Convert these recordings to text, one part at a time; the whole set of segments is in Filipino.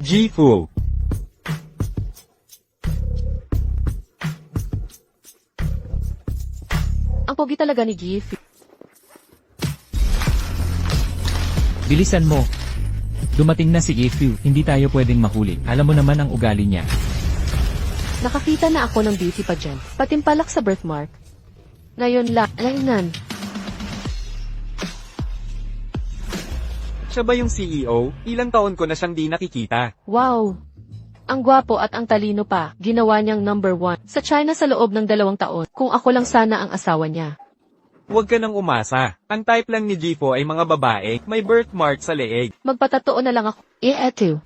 Gifu. Ang pogi talaga ni Gifu. Bilisan mo. Dumating na si Gifu, hindi tayo pwedeng mahuli. Alam mo naman ang ugali niya. Nakakita na ako ng beauty pageant. Patimpalak sa birthmark. Ngayon lainan. Siya ba yung CEO? Ilang taon ko na siyang di nakikita. Wow! Ang gwapo at ang talino pa, ginawa niyang number 1 sa China sa loob ng 2 taon. Kung ako lang sana ang asawa niya. Huwag ka nang umasa. Ang type lang ni Gifu ay mga babae, may birthmark sa leeg. Magpatotoo na lang ako. Eto.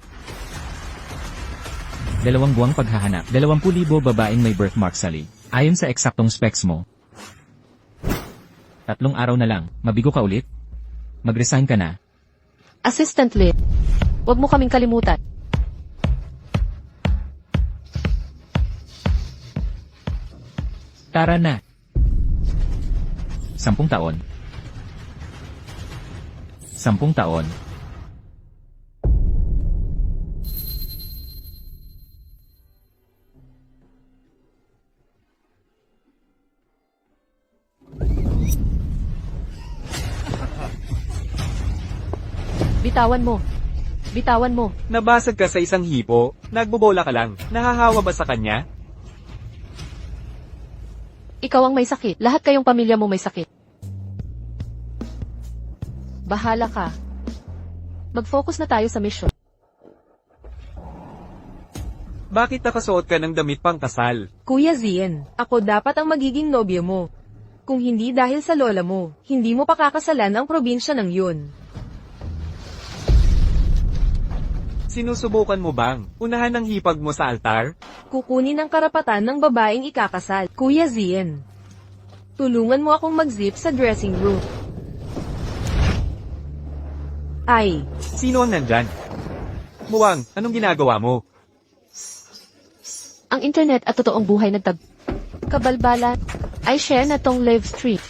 2 buwang paghahanap. 20,000 babaeng may birthmark sa leg. Ayon sa eksaktong specs mo. 3 araw na lang, mabigo ka ulit? Mag-resign ka na. Assistant Lee. Huwag mo kaming kalimutan. Tara na. 10 taon. 10 taon. Bitawan mo. Bitawan mo. Nabasag ka sa isang hipo, nagbobola ka lang, nahahawa ba sa kanya? Ikaw ang may sakit. Lahat kayong pamilya mo may sakit. Bahala ka. Mag-focus na tayo sa mission. Bakit nakasuot ka ng damit pang kasal? Kuya Zien, ako dapat ang magiging nobyo mo. Kung hindi dahil sa lola mo, hindi mo pakakasalan ang probinsya ng yun. Sinusubukan mo bang unahan ang hipag mo sa altar? Kukunin ang karapatan ng babaeng ikakasal. Kuya Zien, tulungan mo akong mag-zip sa dressing room. Ay, Sino ang nandyan? Muwang, anong ginagawa mo? Ang internet at totoong buhay kabalbalan ay share na tong live stream.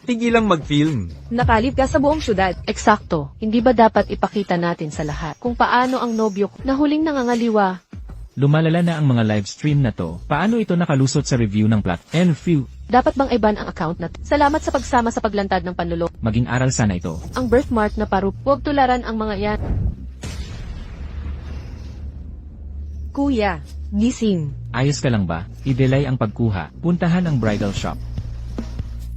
Tigilang mag-film. nakalib ka sa buong syudad. Eksakto. Hindi ba dapat ipakita natin sa lahat kung paano ang nobyo na huling nangangaliwa? Lumalala na ang mga live stream na to. Paano ito nakalusot sa review ng plot? And few. Dapat bang i-ban ang account natin? Salamat sa pagsama sa paglantad ng panlulok. Maging aral sana ito. Ang birthmark na parup. Huwag tularan ang mga yan. Kuya, gising. Ayos ka lang ba? I-delay ang pagkuha. Puntahan ang bridal shop.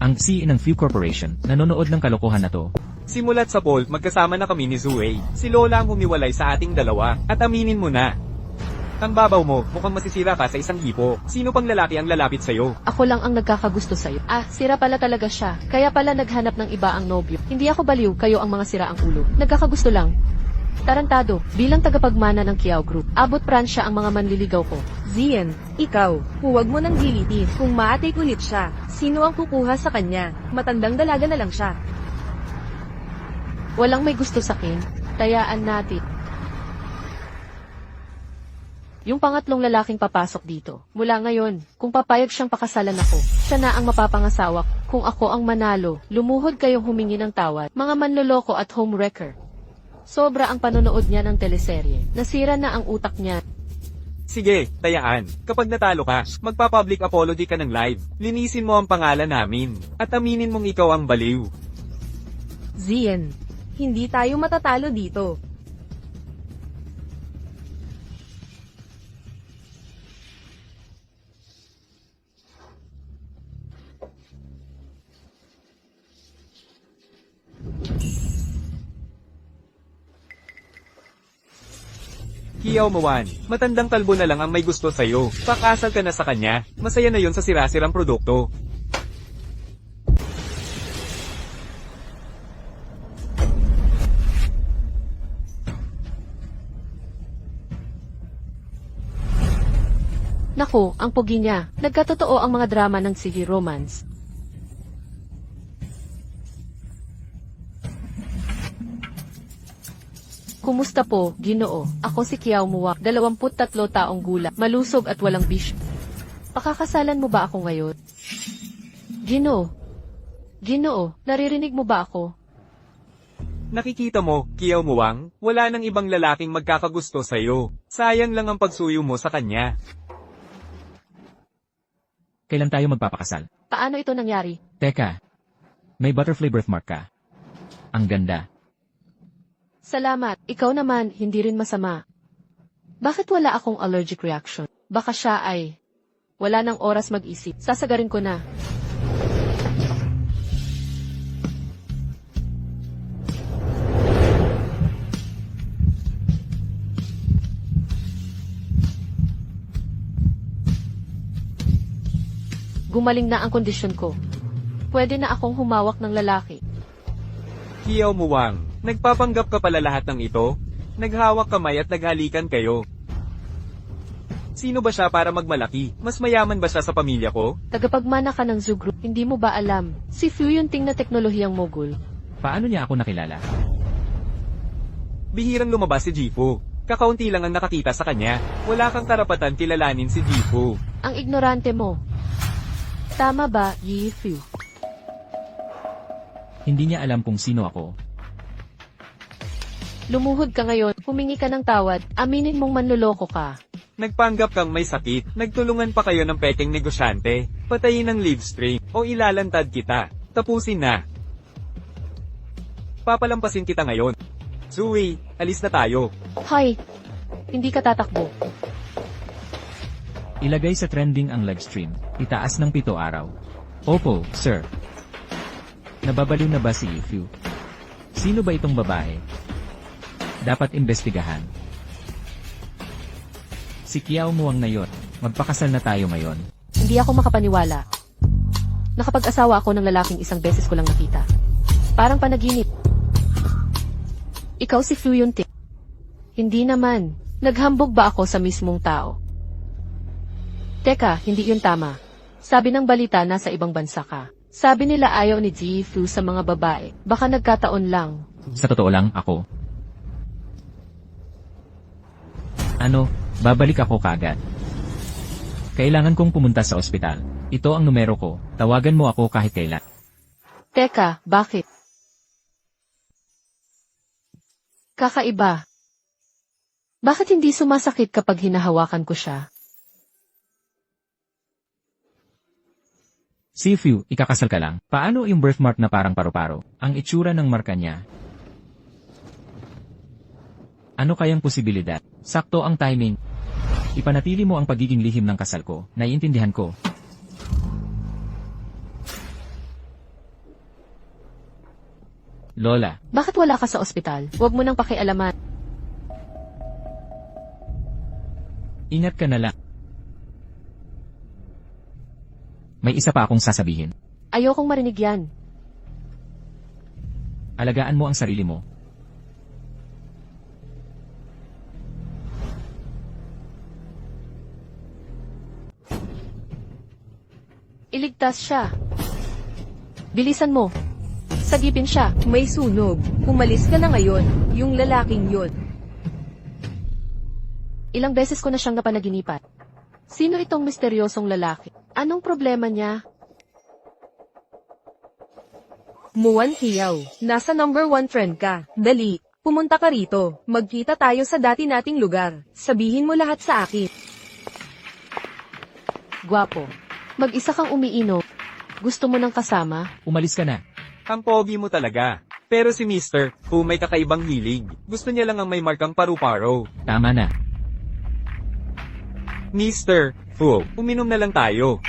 Ang CEO ng Few Corporation, nanonood ng kalokohan na to. Simulat sa poll, magkasama na kami ni Zue. Si Lola ang humiwalay sa ating dalawa. At aminin mo na. Ang babaw mo, mukhang masisira ka sa isang hipo. Sino pang lalaki ang lalapit sa'yo? Ako lang ang nagkakagusto sa'yo. Sira pala talaga siya. Kaya pala naghanap ng iba ang nobyo. Hindi ako baliw, kayo ang mga sira ang ulo. Nagkakagusto lang. Tarantado, bilang tagapagmana ng Kiao Group, abot pransya ang mga manliligaw ko. Zien, ikaw, huwag mo nang gilitin. Kung maatik ulit siya, sino ang kukuha sa kanya? Matandang dalaga na lang siya. Walang may gusto sa akin, tayaan natin. Yung pangatlong lalaking papasok dito. Mula ngayon, kung papayag siyang pakasalan ako, siya na ang mapapangasawa. Kung ako ang manalo, lumuhod kayong humingi ng tawad. Mga manloloko at homewrecker. Sobra ang panonood niya ng teleserye. Nasira na ang utak niya. Sige, tayaan. Kapag natalo ka, magpa-public apology ka ng live. Linisin mo ang pangalan namin. At aminin mong ikaw ang baliw. Zien, hindi tayo matatalo dito. Kiao Mawan, matandang kalbo na lang ang may gusto sa'yo. Pakasal ka na sa kanya. Masaya na yon sa sira-sirang produkto. Naku, ang pogi niya. Nagkatotoo ang mga drama ng sige romance. Kumusta po, Ginoo? Ako si Kiao Muwak, 23 taong gulang, malusog at walang bisyo. Pakakasalan mo ba ako ngayon? Ginoo? Ginoo, naririnig mo ba ako? Nakikita mo, Kiao Muwang, wala nang ibang lalaking magkakagusto sa'yo. Sayang lang ang pagsuyo mo sa kanya. Kailan tayo magpapakasal? Paano ito nangyari? Teka. May butterfly birthmark ka. Ang ganda. Salamat. Ikaw naman, hindi rin masama. Bakit wala akong allergic reaction? Baka siya ay... Wala nang oras mag-isip. Sasagarin ko na. Gumaling na ang kondisyon ko. Pwede na akong humawak ng lalaki. Kiao Muwang, nagpapanggap ka pala lahat ng ito? Naghawak kamay at naghalikan kayo. Sino ba siya para magmalaki? Mas mayaman ba siya sa pamilya ko? Tagapagmana ka ng Zoo Group, hindi mo ba alam? Si Fu yung ting na teknolohiyang mogul. Paano niya ako nakilala? Bihirang lumabas si Jifu. Kakaunti lang ang nakakita sa kanya. Wala kang karapatan kilalanin si Jifu. Ang ignorante mo. Tama ba, Yi Fu? Hindi niya alam kung sino ako. Lumuhod ka ngayon, humingi ka ng tawad, aminin mong manloloko ka. Nagpanggap kang may sakit. Nagtulungan pa kayo ng pekeng negosyante. Patayin ang live stream. O ilalantad kita. Tapusin na. Papalampasin kita ngayon. Zui, alis na tayo. Hoy! Hindi ka tatakbo. Ilagay sa trending ang live stream. Itaas ng 7 araw. Opo, sir. Nababaliw na ba si Yifu? Sino ba itong babae? Dapat imbestigahan. Si Kiao Muwang na yon. Magpakasal na tayo ngayon. Hindi ako makapaniwala. Nakapag-asawa ako ng lalaking isang beses ko lang nakita. Parang panaginip. Ikaw si Fu Yunting. Hindi naman. Naghambog ba ako sa mismong tao? Teka, hindi yun tama. Sabi ng balita nasa ibang bansa ka. Sabi nila ayaw ni Ji Fu sa mga babae. Baka nagkataon lang. Sa totoo lang, ako. Ano, babalik ako kagad. Kailangan kong pumunta sa ospital. Ito ang numero ko. Tawagan mo ako kahit kailan. Teka, bakit? Kakaiba. Bakit hindi sumasakit kapag hinahawakan ko siya? Si Fu, ikakasal ka lang. Paano yung birthmark na parang paru-paro? Ang itsura ng marka niya. Ano kayang posibilidad? Sakto ang timing. Ipanatili mo ang pagiging lihim ng kasal ko. Naiintindihan ko. Lola, Bakit wala ka sa ospital? Huwag mo nang pakialaman. ingat ka na lang. May isa pa akong sasabihin. Ayokong marinig yan. Alagaan mo ang sarili mo. Iligtas siya. Bilisan mo. Sagipin siya. May sunog. Umalis ka na ngayon. Yung lalaking yun. Ilang beses ko na siyang napanaginipan. Sino itong misteryosong lalaki? Anong problema niya? Muwan Kiao, nasa number 1 friend ka. Dali, pumunta ka rito. Magkita tayo sa dati nating lugar. Sabihin mo lahat sa akin. Gwapo. Mag-isa kang umiinom. Gusto mo ng kasama? Umalis ka na. Ang pogi mo talaga. Pero si Mr. Fu may kakaibang hilig. Gusto niya lang ang may markang paru-paro. Tama na. Mr. Fu, uminom na lang tayo.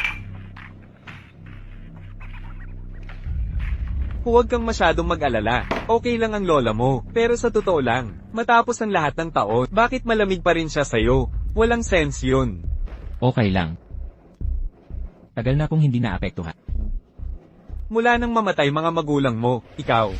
Huwag kang masyadong mag-alala. Okay lang ang lola mo. Pero sa totoo lang, matapos ang lahat ng taon, bakit malamig pa rin siya sa'yo? Walang sense yun. Okay lang. Tagal na akong hindi naapektuhan. Mula nang mamatay mga magulang mo, ikaw.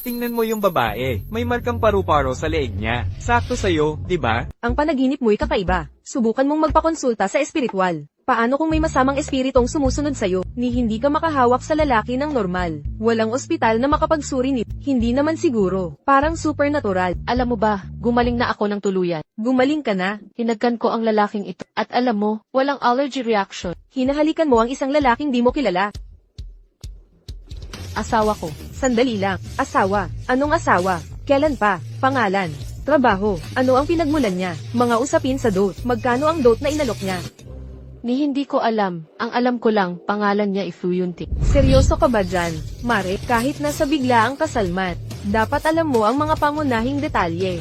Tingnan mo yung babae. May markang paru-paro sa leeg niya. Sakto sa'yo, di ba? Ang panaginip mo'y kakaiba. Subukan mong magpakonsulta sa espiritual. Paano kung may masamang espiritong sumusunod sa'yo, ni hindi ka makahawak sa lalaki ng normal? Walang ospital na makapagsuri nito. Hindi naman siguro. Parang supernatural. Alam mo ba, gumaling na ako ng tuluyan. Gumaling ka na. Hinagkan ko ang lalaking ito. At alam mo, walang allergy reaction. Hinahalikan mo ang isang lalaking di mo kilala. Asawa ko. Sandali lang. Asawa. Anong asawa? Kailan pa? Pangalan? Trabaho? Ano ang pinagmulan niya? Mga usapin sa dote. Magkano ang dote na inalok niya? Ni hindi ko alam. Ang alam ko lang, pangalan niya Fu Yunti. Seryoso ka ba dyan, Mare? Kahit nasa bigla ang kasalmat, dapat alam mo ang mga pangunahing detalye.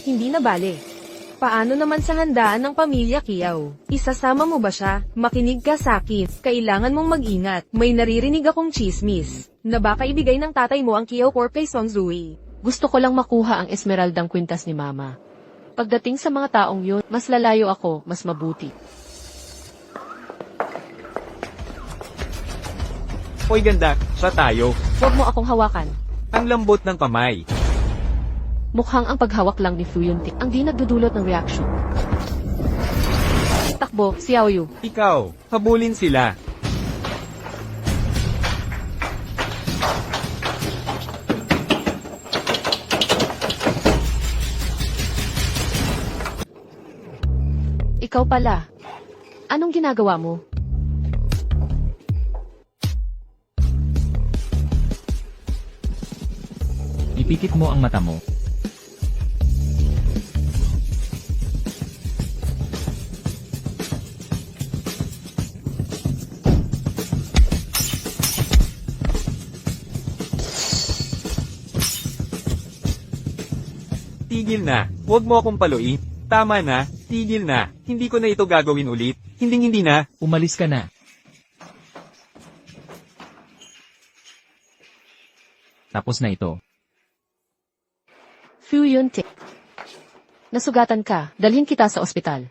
Hindi na bale. Paano naman sa handaan ng pamilya Kiyaw? Isasama mo ba siya? Makinig ka sakin. Kailangan mong mag-ingat. May naririnig akong chismis na baka ibigay ng tatay mo ang Kiyaw Corp kay Song Zui. Gusto ko lang makuha ang Esmeraldang kwintas ni Mama. Pagdating sa mga taong yun, mas lalayo ako, mas mabuti. Hoy ganda, siya tayo. Huwag mo akong hawakan. Ang lambot ng kamay. Mukhang ang paghawak lang ni Fu Yunti ang di nagdudulot ng reaction. Takbo, Xiaoyu. Ikaw, habulin sila. Ikaw pala. Anong ginagawa mo? Ipikit mo ang mata mo. Tigil na, huwag mo akong paluin. Tama na, tigil na, hindi ko na ito gagawin ulit. Hindi na. Umalis ka na. Tapos na ito. Fu Yunti. Nasugatan ka, dalhin kita sa ospital.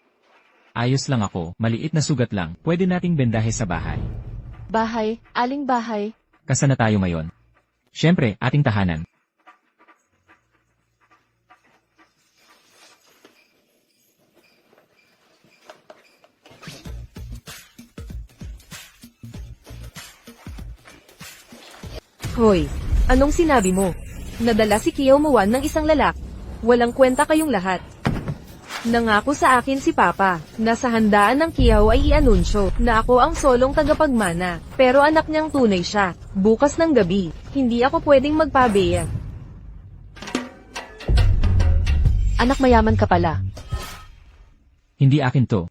Ayos lang ako, maliit na sugat lang. Pwede nating bendahe sa bahay. Bahay, aling bahay? Kasa na tayo ngayon. Siyempre, ating tahanan. Hoy, anong sinabi mo? Nadala si Kiyaw Muwan ng isang lalaki. Walang kwenta kayong lahat. Nangako sa akin si Papa, na sa handaan ng Kiyaw ay i-anunsyo, na ako ang solong tagapagmana, pero anak niyang tunay siya. Bukas ng gabi, hindi ako pwedeng magpabeya. Anak mayaman ka pala. Hindi akin to.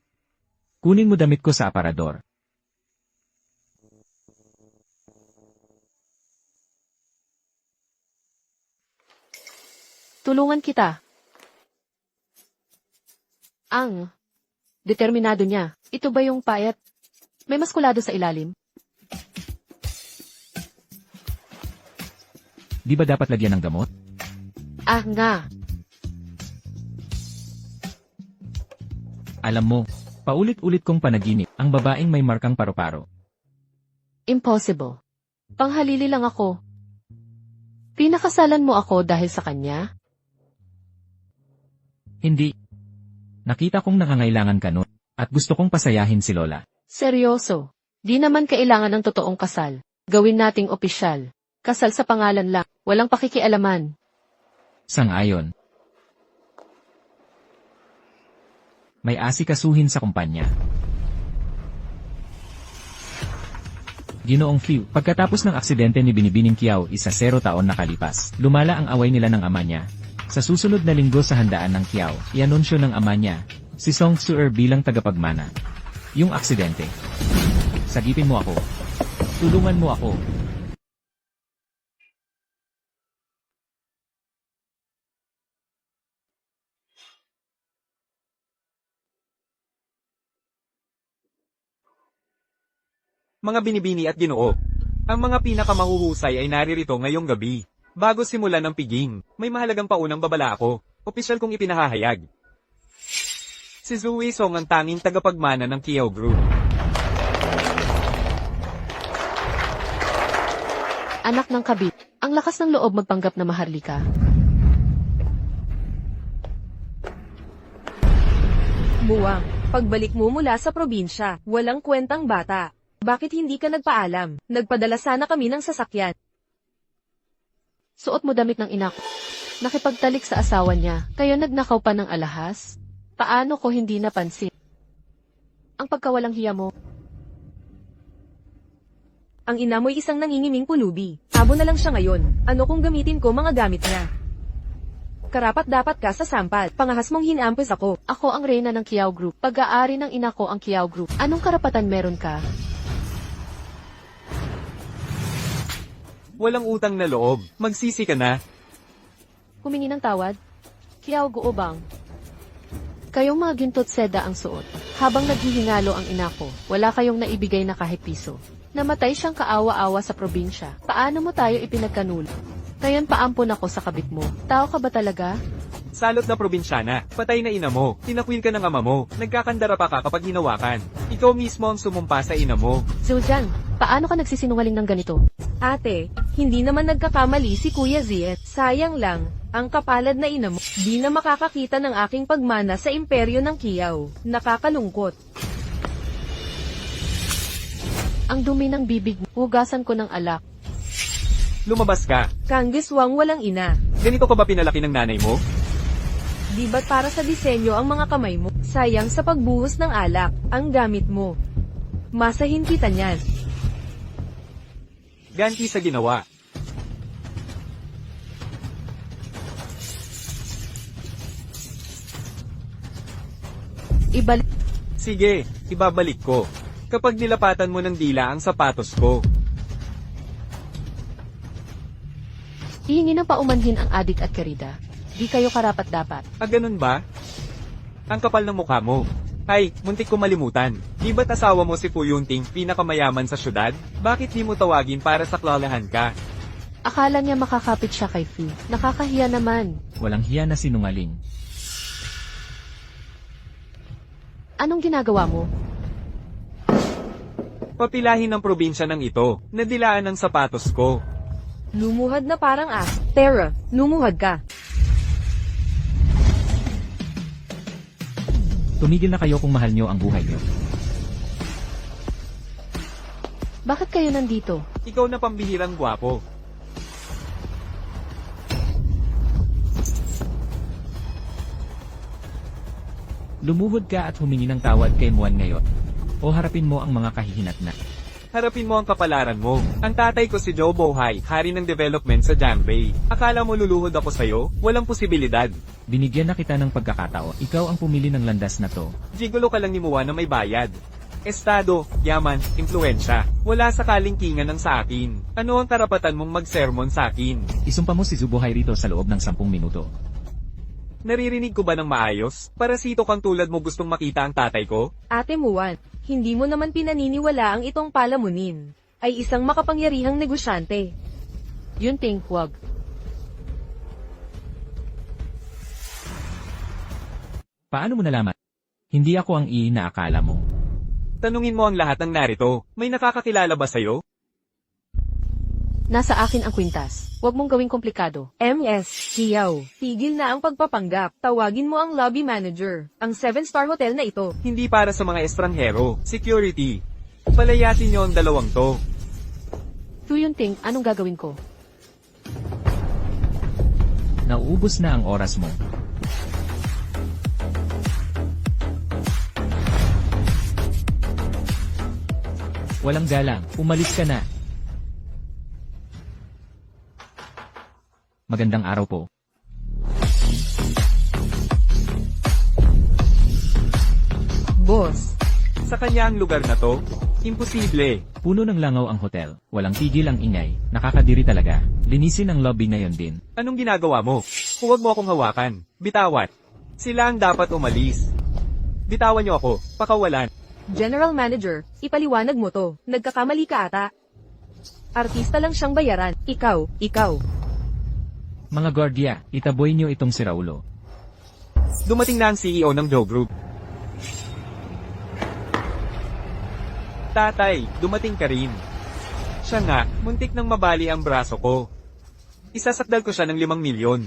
Kunin mo damit ko sa aparador. Tulungan kita. Ang determinado niya. Ito ba yung payat? May maskulado sa ilalim? Di ba dapat lagyan ng gamot? Ah nga. Alam mo, paulit-ulit kong panaginip ang babaeng may markang paro-paro. Impossible. Panghalili lang ako. Pinakasalan mo ako dahil sa kanya? Hindi. Nakita kong nangangailangan ka nun, at gusto kong pasayahin si Lola. Seryoso. Di naman kailangan ng totoong kasal. Gawin nating opisyal. Kasal sa pangalan lang. Walang pakikialaman. Sang-ayon. May asikasuhin sa kumpanya. Ginoong Fu, pagkatapos ng aksidente ni Binibining Kiyaw 0 taon nakalipas, lumala ang away nila ng ama niya. Sa susunod na linggo sa handaan ng Kiyaw, ianunsyo ng ama niya, si Song Suer bilang tagapagmana. Yung aksidente. Sagipin mo ako. Tulungan mo ako. Mga binibini at ginoo. Ang mga pinakamahuhusay ay naririto ngayong gabi. Bago simulan ng piging, may mahalagang paunang babala ako. Opisyal kong ipinahahayag. Si Zui Song ang tanging tagapagmana ng Kiyaw Group. Anak ng kabit, ang lakas ng loob magpanggap na maharlika. Muwang, Pagbalik mo mula sa probinsya, walang kwentang bata. Bakit hindi ka nagpaalam? Nagpadala sana kami ng sasakyan. Suot mo damit ng ina ko. Nakipagtalik sa asawa niya, kayo nagnakaw pa ng alahas? Paano ko hindi napansin? Ang pagkawalang hiya mo. Ang ina mo'y isang nangingiming pulubi. Abo na lang siya ngayon. Ano kung gamitin ko mga gamit niya? Karapat dapat ka sa sampal. Pangahas mong hinampos ako. Ako ang reyna ng Kiao Group. Pag-aari ng ina ko ang Kiao Group. Anong karapatan meron ka? Walang utang na loob. Magsisi ka na. Humingi ng tawad? Kiao Guobang. Kayong mga gintot seda ang suot. Habang naghihingalo ang ina ko, wala kayong naibigay na kahit piso. Namatay siyang kaawa-awa sa probinsya. Paano mo tayo ipinagkanul? Ngayon paampon ako sa kabit mo. Tao ka ba talaga? Salot na probinsyana. Patay na ina mo. Tinakwil ka ng ama mo. Nagkakandara pa ka kapag hinawakan. Ikaw mismo ang sumumpa sa ina mo. Zildjian, paano ka nagsisinungaling ng ganito? Ate, hindi naman nagkakamali si Kuya Ziet. Sayang lang, ang kapalad na ina mo. Di na makakakita ng aking pagmana sa imperyo ng Kiao. Nakakalungkot. Ang dumi ng bibig mo. Hugasan ko ng alak. Lumabas ka. Kanggiswang walang ina. Ganito ka ba pinalaki ng nanay mo? Di ba't para sa disenyo ang mga kamay mo? Sayang sa pagbuhos ng alak, ang gamit mo. Masahin kita niyan. Ganti sa ginawa. Ibalik. Sige, ibabalik ko. Kapag nilapatan mo ng dila ang sapatos ko. Hihingi ng paumanhin ang adik at kerida. Di kayo karapat-dapat. Ganun ba? Ang kapal ng mukha mo. Ay, muntik ko malimutan. Di ba't asawa mo si Puyunting pinakamayaman sa syudad? Bakit di mo tawagin para saklalahan ka? Akala niya makakapit siya kay Fu. Nakakahiya naman. Walang hiya na sinungaling. Anong ginagawa mo? Papilahin ng probinsya ng ito. Nadilaan ang sapatos ko. Lumuhad na parang Tara, lumuhad ka. Tumigil na kayo kung mahal nyo ang buhay nyo. Bakit kayo nandito? Ikaw na pambihirang gwapo. Lumuhod ka at humingi ng tawad kay Muan ngayon. O harapin mo ang mga kahihinatna. Harapin mo ang kapalaran mo. Ang tatay ko si Joe Bohai, hari ng development sa Janbei. Akala mo luluhod ako sa'yo? Walang posibilidad. Binigyan na kita ng pagkakataon. Ikaw ang pumili ng landas na to. Gigolo ka lang ni Muwa na may bayad. Estado, yaman, impluensya. Wala sakaling kingan ng sa akin. Ano ang karapatan mong mag-sermon sa akin? Isumpa mo si Zubuhay rito sa loob ng 10 minuto. Naririnig ko ba ng maayos? Parasito kang tulad mo gustong makita ang tatay ko? Ate Muan, hindi mo naman pinaniniwala ang itong palamunin. Ay isang makapangyarihang negosyante. Yun ting, huwag. Paano mo nalaman? Hindi ako ang inaakala mo. Tanungin mo ang lahat ng narito. May nakakakilala ba sa'yo? Nasa akin ang kwintas. Huwag mong gawing komplikado. MS, Kiao, tigil na ang pagpapanggap. Tawagin mo ang lobby manager. Ang 7-star hotel na ito. Hindi para sa mga estranghero. Security. Palayasin niyo ang dalawang to. Fu Yunting, anong gagawin ko? Nauubos na ang oras mo. Walang galang, umalis ka na. Magandang araw po. Boss, Sa kanya ang lugar na to? Imposible. Puno ng langaw ang hotel, walang tigil ang ingay, nakakadiri talaga. Linisin ang lobby ngayon din. Anong ginagawa mo? Huwag mo akong hawakan. Bitawan. Sila ang dapat umalis. Bitawan niyo ako. Pakawalan. General Manager, ipaliwanag mo to. Nagkakamali ka ata. Artista lang siyang bayaran. Ikaw. Mga gwardiya, itaboy niyo itong si Raulo. Dumating na ang CEO ng Joe Group. Tatay, dumating ka rin. Siya nga, muntik nang mabali ang braso ko. Isasakdal ko siya ng 5 milyon.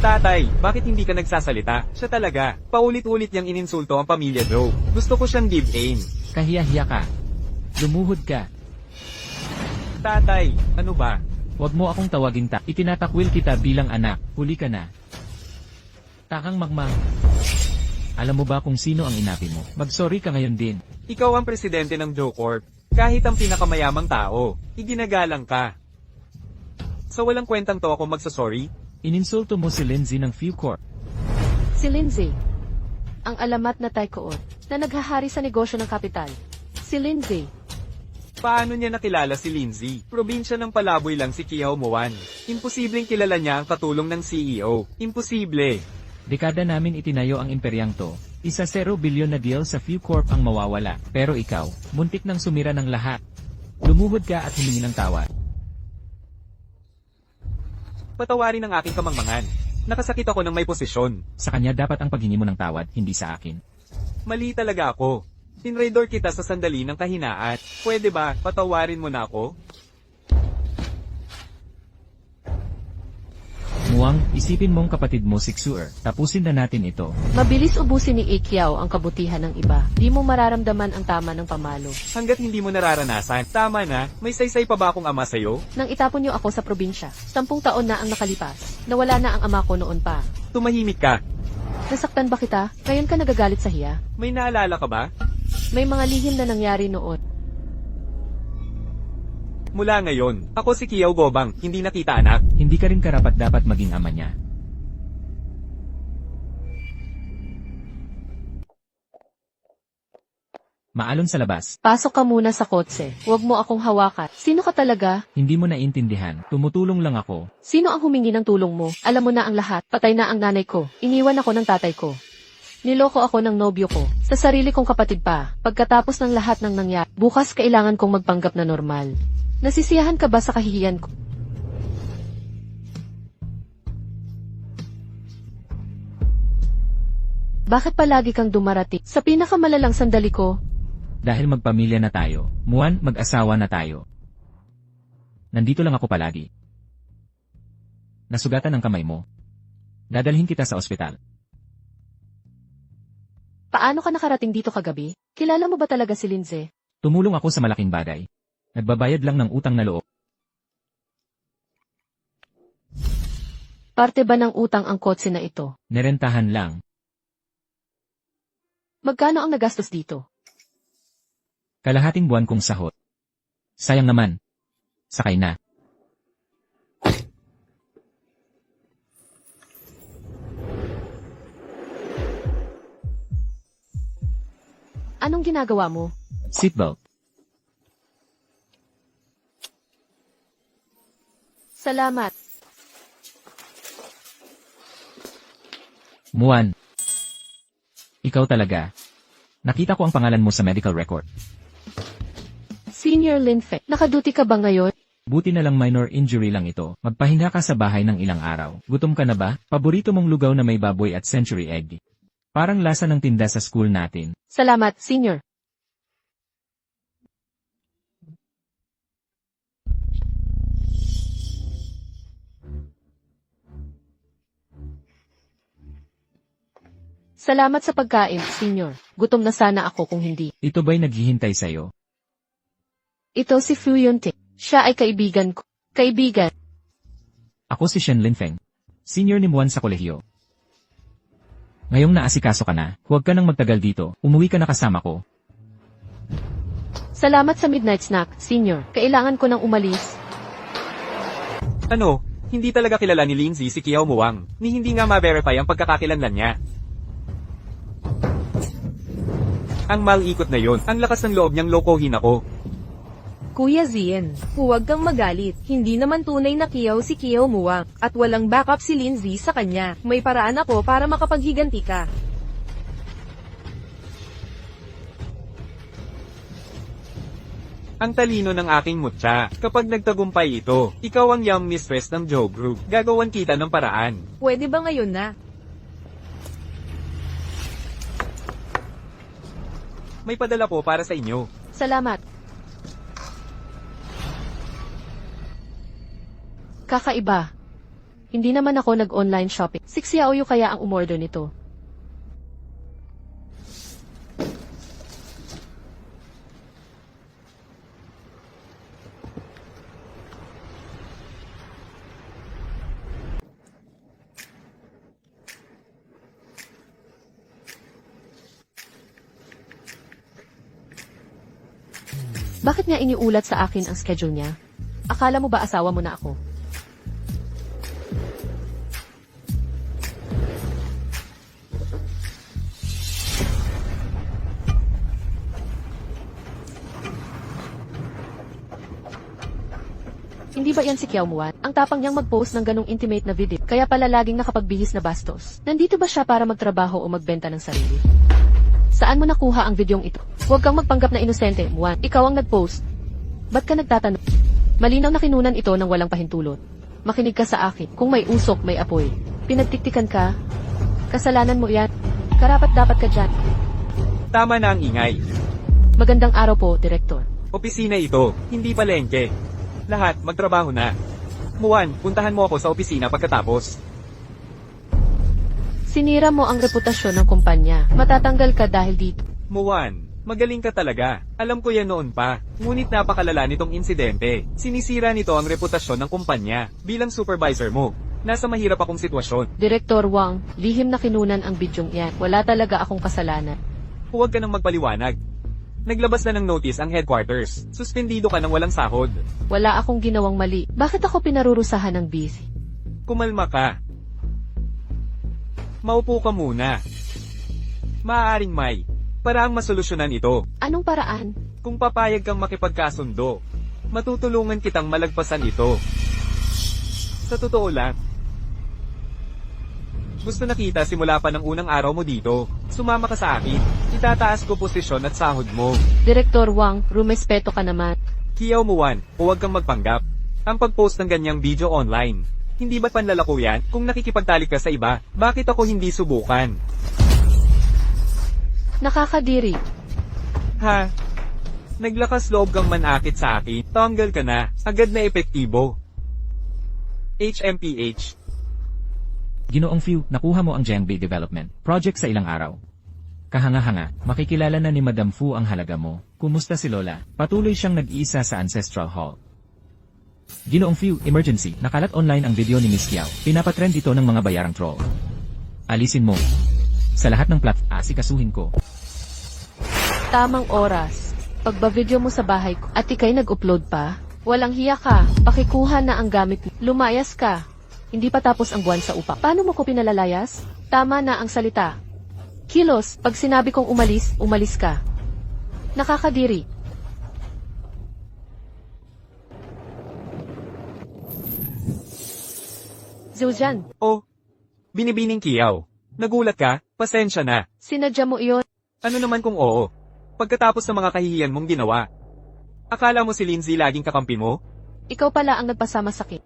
Tatay, bakit hindi ka nagsasalita? Siya talaga. Paulit-ulit niyang ininsulto ang pamilya Joe. Gusto ko siyang give-in. Kahiya-hiya ka. Lumuhod ka. Tatay, ano ba? Huwag mo akong tawaging Itinatakwil kita bilang anak. Huli ka na. Takang magmang. Alam mo ba kung sino ang inapi mo? Mag-sorry ka ngayon din. Ikaw ang presidente ng Joe Corp. Kahit ang pinakamayamang tao, iginagalang ka. Sa walang kwentang to ako magsasorry? Ininsulto mo si Lindsay ng Few Corp. Si Lindsay. Ang alamat na Taikoon, na naghahari sa negosyo ng kapital. Si Lindsay. Paano niya nakilala si Lindsay? Probinsya ng Palaboy lang si Kiao Muan. Imposibleng kilala niya ang katulong ng CEO. Imposible. Dekada namin itinayo ang imperyang to. Isa 0 bilyon na deal sa Few Corp ang mawawala. Pero ikaw, muntik nang sumira ng lahat. Lumuhod ka at humingi ng tawad. Patawarin ang aking kamangmangan. Nakasakit ako ng may posisyon. Sa kanya dapat ang paghingi mo ng tawad, hindi sa akin. Mali talaga ako. Tinraidor kita sa sandali ng kahinaat. Pwede ba, patawarin mo na ako? Muwang, isipin mong kapatid mo si Xuer. Tapusin na natin ito. Mabilis ubusin ni Ikiao ang kabutihan ng iba. Di mo mararamdaman ang tama ng pamalo. Hanggat hindi mo nararanasan. Tama na, may saysay pa ba akong ama sa'yo? Nang itapon niyo ako sa probinsya, 10 taon na ang nakalipas. Nawala na ang ama ko noon pa. Tumahimik ka. Nasaktan ba kita? Ngayon ka nagagalit sa hiya? May naalala ka ba? May mga lihim na nangyari noon. Mula ngayon, ako si Kiao Gobang, hindi nakita anak. Hindi ka rin karapat dapat maging ama niya. Maalon sa labas. Pasok ka muna sa kotse. Huwag mo akong hawakan. Sino ka talaga? Hindi mo naiintindihan. Tumutulong lang ako. Sino ang humingi ng tulong mo? Alam mo na ang lahat. Patay na ang nanay ko. Iniwan ako ng tatay ko. Niloko ako ng nobyo ko. Sa sarili kong kapatid pa. Pagkatapos ng lahat ng nangyari, bukas kailangan kong magpanggap na normal. Nasisiyahan ka ba sa kahihiyan ko? Bakit palagi kang dumarating? Sa pinakamalalang sandali ko, Dahil magpamilya na tayo. Muan, mag-asawa na tayo. Nandito lang ako palagi. Nasugatan ang kamay mo. Dadalhin kita sa ospital. paano ka nakarating dito kagabi? Kilala mo ba talaga si Lindsay? Tumulong ako sa malaking bagay. Nagbabayad lang ng utang na loob. Parte ba ng utang ang kotse na ito? Nerentahan lang. Magkano ang nagastos dito? Kalahating buwan kong sahot. Sayang naman. Sakay na. Anong ginagawa mo? Seatbelt. Salamat. Muan. Ikaw talaga. Nakita ko ang pangalan mo sa medical record. Senior Linfe, nakaduty ka ba ngayon? Buti na lang minor injury lang ito. Magpahinga ka sa bahay ng ilang araw. Gutom ka na ba? Paborito mong lugaw na may baboy at century egg. Parang lasa ng tinda sa school natin. Salamat, Senior. Salamat sa pagkain, Senior. Gutom na sana ako kung hindi. Ito ba'y naghihintay sa'yo? Ito si Fu Yunting. Siya ay kaibigan ko. Kaibigan. Ako si Shen Linfeng. Senior ni Muan sa kolehiyo. Ngayong naasikaso ka na, huwag ka nang magtagal dito. Umuwi ka na kasama ko. Salamat sa midnight snack, Senior. Kailangan ko nang umalis. Ano, hindi talaga kilala ni Lindsay si Kiao Muang, ni hindi nga ma-verify ang pagkakakilanlan niya. Ang malikot na yon, ang lakas ng loob niyang lokohin ako. Kuya Zien, huwag kang magalit. Hindi naman tunay na Kiao si Kiao Muang, at walang backup si Lindsay sa kanya. May paraan ako para makapaghiganti ka. Ang talino ng aking mutya. Kapag nagtagumpay ito, ikaw ang young mistress ng Joe Group. Gagawan kita ng paraan. Pwede ba ngayon na? May padala po para sa inyo. Salamat. Kakaiba. Hindi naman ako nag-online shopping. Si Xiaoyu kaya ang umorder nito. Bakit niya iniulat sa akin ang schedule niya? Akala mo ba asawa mo na ako? Hindi ba yan si Kiao Muan? Ang tapang niyang mag-post ng ganong intimate na video, kaya pala laging nakapagbihis na bastos. Nandito ba siya para magtrabaho o magbenta ng sarili? Saan mo nakuha ang videong ito? Huwag kang magpanggap na inosente, Muan. Ikaw ang nag-post. Ba't ka nagtatanong? Malinaw na kinunan ito ng walang pahintulot. Makinig ka sa akin. Kung may usok, may apoy. Pinagtiktikan ka. Kasalanan mo yan. Karapat-dapat ka dyan. Tama na ang ingay. Magandang araw po, Direktor. Opisina ito, hindi palengke. Lahat, magtrabaho na. Muan, puntahan mo ako sa opisina pagkatapos. Sinira mo ang reputasyon ng kumpanya. Matatanggal ka dahil dito. Muan, magaling ka talaga. Alam ko yan noon pa. Ngunit napakalala nitong insidente. Sinisira nito ang reputasyon ng kumpanya. Bilang supervisor mo, nasa mahirap akong sitwasyon. Direktor Wang, lihim na kinunan ang bidyong yan. Wala talaga akong kasalanan. Huwag ka nang magpaliwanag. Naglabas na ng notice ang headquarters. Suspendido ka ng walang sahod. Wala akong ginawang mali. Bakit ako pinarurusahan ng busy? Kumalma ka. Maupo ka muna. Maaaring may paraang masolusyonan ito. Anong paraan? Kung papayag kang makipagkasundo, matutulungan kitang malagpasan ito. Sa totoo lang, gusto na kita simula pa ng unang araw mo dito. Sumama ka sa akin. Itataas ko posisyon at sahod mo. Direktor Wang, rumespeto ka naman. Kiao Muan, huwag kang magpanggap. Ang pag-post ng ganyang video online, hindi ba panlalako yan? Kung nakikipagtalik ka sa iba, bakit ako hindi subukan? Nakakadiri. Ha? Naglakas loob kang manakit sa akin, tanggal ka na, agad na epektibo. HMPH. Ginoong Few, nakuha mo ang Jiangbi Development Project sa ilang araw. Kahanga-hanga, makikilala na ni Madam Fu ang halaga mo. Kumusta si Lola? Patuloy siyang nag-iisa sa Ancestral Hall. Ginoong Few, emergency, nakalat online ang video ni Miss Kiao. Pinapatrend ito ng mga bayarang troll. Alisin mo. Sa lahat ng asikasuhin ko. Tamang oras. Pagba-video mo sa bahay ko at ikay nag-upload pa, walang hiya ka, pakikuha na ang gamit mo. Lumayas ka. Hindi pa tapos ang buwan sa upa. Paano mo ko pinalalayas? Tama na ang salita. Kilos, pag sinabi kong umalis, umalis ka. Nakakadiri. Zildjian, Oh, binibining Kiao. Nagulat ka? Pasensya na. sinadya mo iyon. Ano naman kung oo? Pagkatapos ng mga kahihiyan mong ginawa. Akala mo si Lindsay laging kakampi mo? Ikaw pala ang nagpasama sa akin.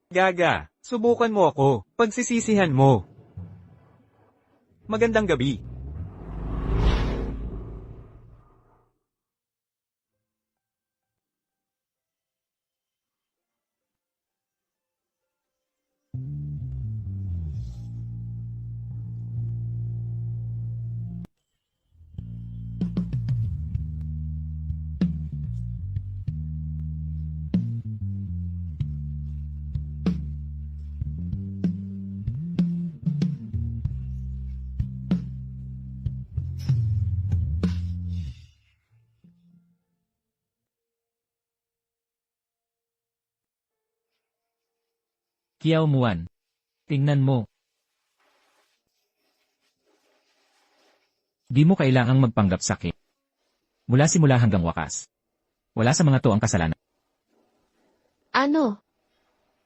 Gaga, subukan mo ako. Pagsisisihan mo. Magandang gabi. Kiao Muan. Tingnan mo. Di mo kailangang magpanggap sa akin. Mula simula hanggang wakas. Wala sa mga to ang kasalanan. Ano?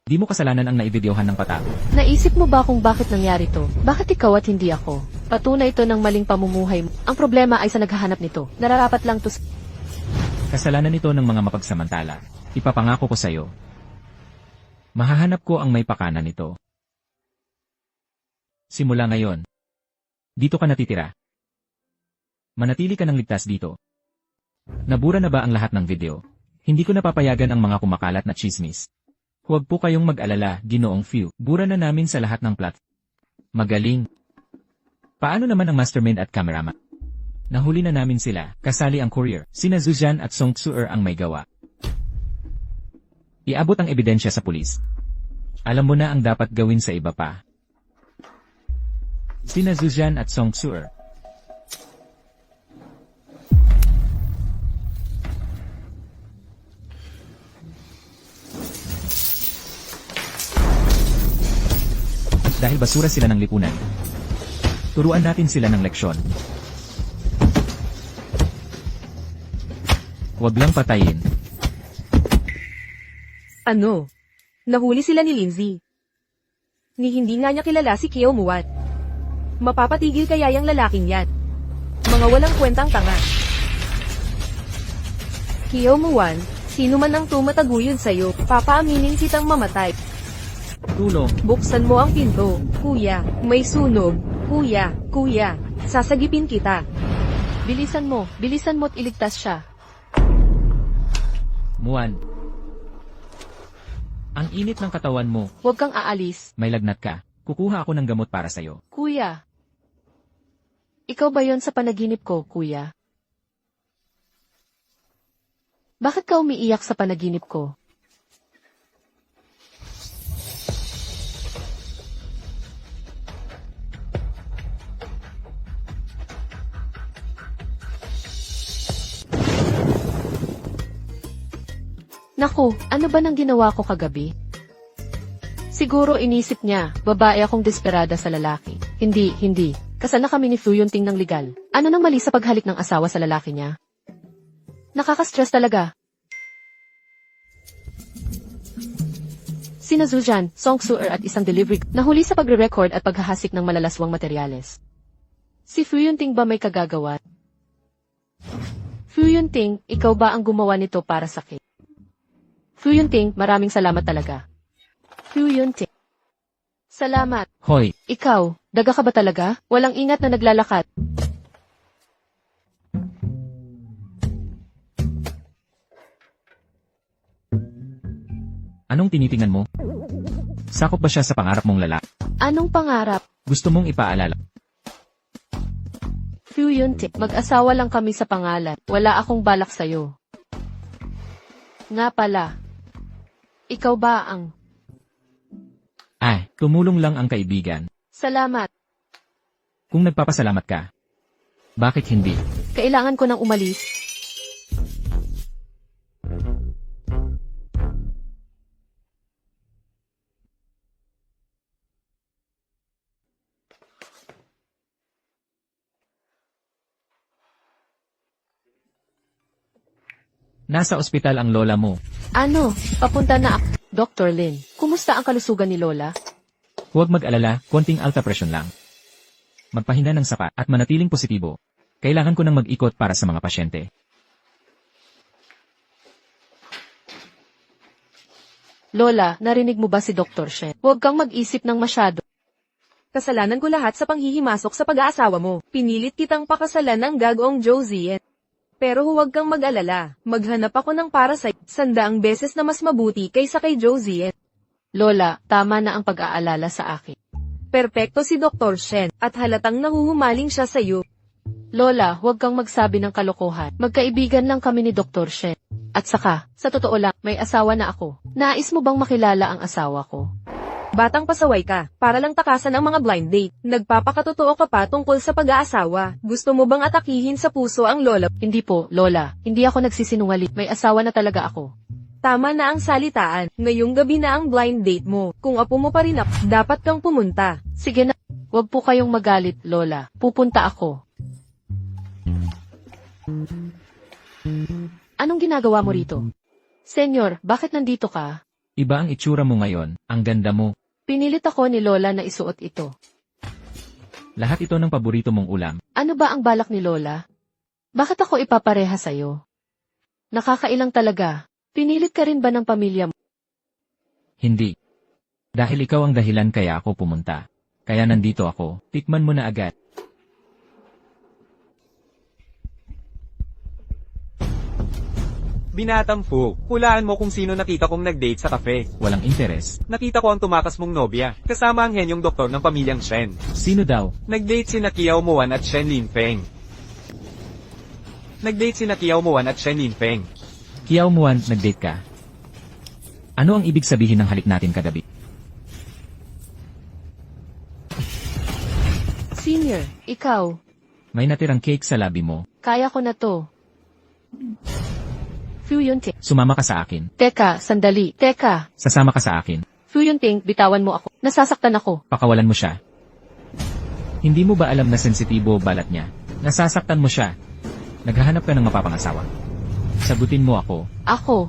Di mo kasalanan ang naibideohan ng patago. Naisip mo ba kung bakit nangyari to? Bakit ikaw at hindi ako? Patunay ito ng maling pamumuhay mo. Ang problema ay sa naghahanap nito. Nararapat lang to sa... Kasalanan ito ng mga mapagsamantala. Ipapangako ko sa'yo. Mahahanap ko ang may pakana nito. Simula ngayon. Dito ka natitira. Manatili ka ng ligtas dito. Nabura na ba ang lahat ng video? Hindi ko napapayagan ang mga kumakalat na chismis. Huwag po kayong mag-alala, Ginoong Few. Bura na namin sa lahat ng plot. Magaling. Paano naman ang mastermind at cameraman? Nahuli na namin sila, kasali ang courier. Sina Zuzan at Song Tsuer ang may gawa. Iabot ang ebidensya sa pulis. Alam mo na ang dapat gawin sa iba pa. Sina Zuzan at Song Tsuer. Dahil basura sila ng lipunan. Turuan natin sila ng leksyon. Huwag lang patayin. Ano? Nahuli sila ni Lindsay. Ni hindi nga niya kilala si Kiyo Muwan. Mapapatigil kaya yung lalaking yan? Mga walang kwentang tanga. Kiyo Muwan, sino man ang tumataguyod sa'yo, papaaminin kitang mamatay. Tulong. Buksan mo ang pinto, kuya. May sunog, kuya, kuya. Sasagipin kita. Bilisan mo't iligtas siya. Muan. Ang init ng katawan mo, Huwag kang aalis. may lagnat ka. Kukuha ako ng gamot para sa'yo. Kuya. Ikaw ba yon sa panaginip ko, kuya? Bakit ka umiiyak sa panaginip ko? Naku, ano ba nang ginawa ko kagabi? Siguro inisip niya, babae akong desperada sa lalaki. Hindi. Kasal na kami ni Fu Yunting ng legal. Ano nang mali sa paghalik ng asawa sa lalaki niya? Nakaka-stress talaga. Sina Zuzan, Song Tsuer at isang delivery nahuli sa pagre-record at paghahasik ng malalaswang materyales. Si Fu Yunting ba may kagagawa? Fu Yunting, ikaw ba ang gumawa nito para sa akin? Fu Yunting, maraming salamat talaga. Fu Yunting. Salamat. Hoy, Ikaw, daga ka ba talaga? Walang ingat na naglalakad. anong tinitingnan mo? Sakop ba siya sa pangarap mong lalaki? Anong pangarap? Gusto mong ipaalala? Fu Yunting, mag-asawa lang kami sa pangalan. Wala akong balak sa'yo. Nga pala. Ikaw ba ang... Tumulong lang ang kaibigan. Salamat. Kung nagpapasalamat ka, bakit hindi? Kailangan ko nang umalis. Nasa ospital ang lola mo. Ano? Papunta na ako. Dr. Lin, kumusta ang kalusugan ni Lola? Huwag mag-alala, konting alta presyon lang. Magpahinga ng sapat at manatiling positibo. Kailangan ko nang mag-ikot para sa mga pasyente. Lola, narinig mo ba si Dr. Shen? Huwag kang mag-isip ng masyado. Kasalanan ko lahat sa panghihimasok sa pag-aasawa mo. Pinilit kitang pakasalan ng gagawang Josie. Pero huwag kang mag-alala. Maghanap ako ng para sa 100 beses na mas mabuti kaysa kay Josie. Lola, tama na ang pag-aalala sa akin. Perpekto si Dr. Shen, at halatang nahuhumaling siya sa'yo. Lola, huwag kang magsabi ng kalokohan. Magkaibigan lang kami ni Dr. Shen. At saka, sa totoo lang, may asawa na ako. Nais mo bang makilala ang asawa ko? Batang pasaway ka, para lang takasan ang mga blind date. Nagpapakatotoo ka pa tungkol sa pag-aasawa. Gusto mo bang atakihin sa puso ang lola? Hindi po, Lola. Hindi ako nagsisinungaling. May asawa na talaga ako. Tama na ang salitaan. Ngayong gabi na ang blind date mo. Kung apo mo pa rin ako, dapat kang pumunta. Sige na. Huwag po kayong magalit, Lola. Pupunta ako. Anong ginagawa mo rito? Senyor, bakit nandito ka? Iba ang itsura mo ngayon, ang ganda mo. Pinilit ako ni Lola na isuot ito. Lahat ito ng paborito mong ulam. Ano ba ang balak ni Lola? Bakit ako ipapareha sa'yo? Nakakailang talaga. Pinilit ka rin ba ng pamilya mo? Hindi. Dahil ikaw ang dahilan kaya ako pumunta. Kaya nandito ako, tikman mo na agad. Binatang Fu, hulaan mo kung sino nakita kong nag-date sa cafe. Walang interes. Nakita ko ang tumakas mong nobya, kasama ang henyong doktor ng pamilyang Shen. Sino daw? Nag-date sina Kiao Muan at Shen Linfeng. Nag-date sina Kiao Muan at Shen Linfeng. Kiao Muan, nag-date ka? Ano ang ibig sabihin ng halik natin kagabi? Senior, ikaw. May natirang cake sa labi mo. Kaya ko na to. Fu Yunting. Sumama ka sa akin. Teka, sandali. Teka. Sasama ka sa akin. Fu Yunting, bitawan mo ako. Nasasaktan ako. Pakawalan mo siya. Hindi mo ba alam na sensitibo balat niya? Nasasaktan mo siya. Naghahanap ka ng mapapangasawa. Sagutin mo ako. Ako.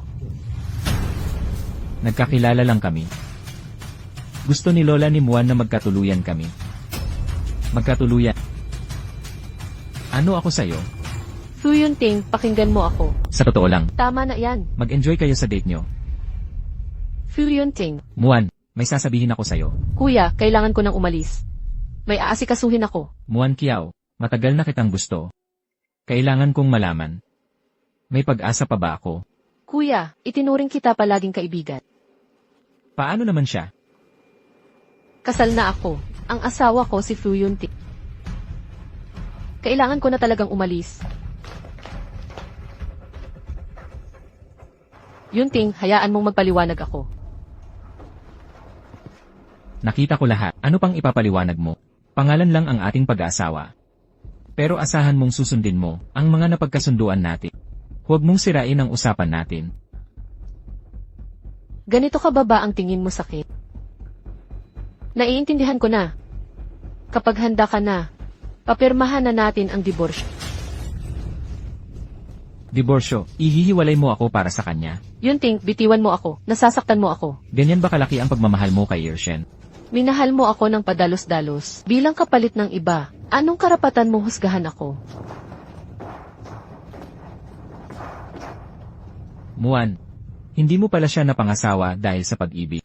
Nagkakilala lang kami. Gusto ni Lola ni Muan na magkatuluyan kami. Magkatuluyan. Ano ako sa'yo? Fu Yunting, pakinggan mo ako. Sa totoo lang, Tama na yan. mag-enjoy kayo sa date nyo. Fu Yunting. Muan, may sasabihin ako sa'yo. Kuya, kailangan ko nang umalis. May aasikasuhin ako. Muan Kiao, matagal na kitang gusto. Kailangan kong malaman. May pag-asa pa ba ako? Kuya, itinuring kita palaging kaibigan. Paano naman siya? Kasal na ako. Ang asawa ko si Fu Yunting. Kailangan ko na talagang umalis. Yunting, hayaan mong magpaliwanag ako. Nakita ko lahat. Ano pang ipapaliwanag mo? Pangalan lang ang ating pag-aasawa. Pero asahan mong susundin mo ang mga napagkasunduan natin. Huwag mong sirain ang usapan natin. Ganito ka ba ang tingin mo sakit? Naiintindihan ko na. Kapag handa ka na, papirmahan na natin ang diborsyo. Diborsyo, ihihiwalay mo ako para sa kanya. Yunting, bitiwan mo ako. Nasasaktan mo ako. Ganyan ba kalaki ang pagmamahal mo kay Yershen? Minahal mo ako ng padalos-dalos. Bilang kapalit ng iba, anong karapatan mong husgahan ako? Muan, hindi mo pala siya napangasawa dahil sa pag-ibig.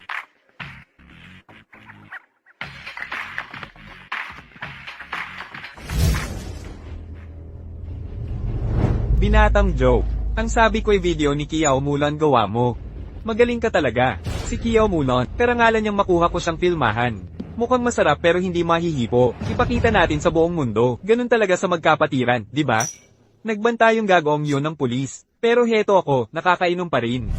Binatang joke. Ang sabi ko'y video ni Kiao Mulan gawa mo. Magaling ka talaga. Si Kiao Mulan, karangalan niyang makuha ko siyang filmahan. Mukhang masarap pero hindi mahihipo. Ipakita natin sa buong mundo. Ganun talaga sa magkapatiran, di ba? Nagbanta yung gagawang yun ng pulis. Pero heto ako, nakakainom pa rin.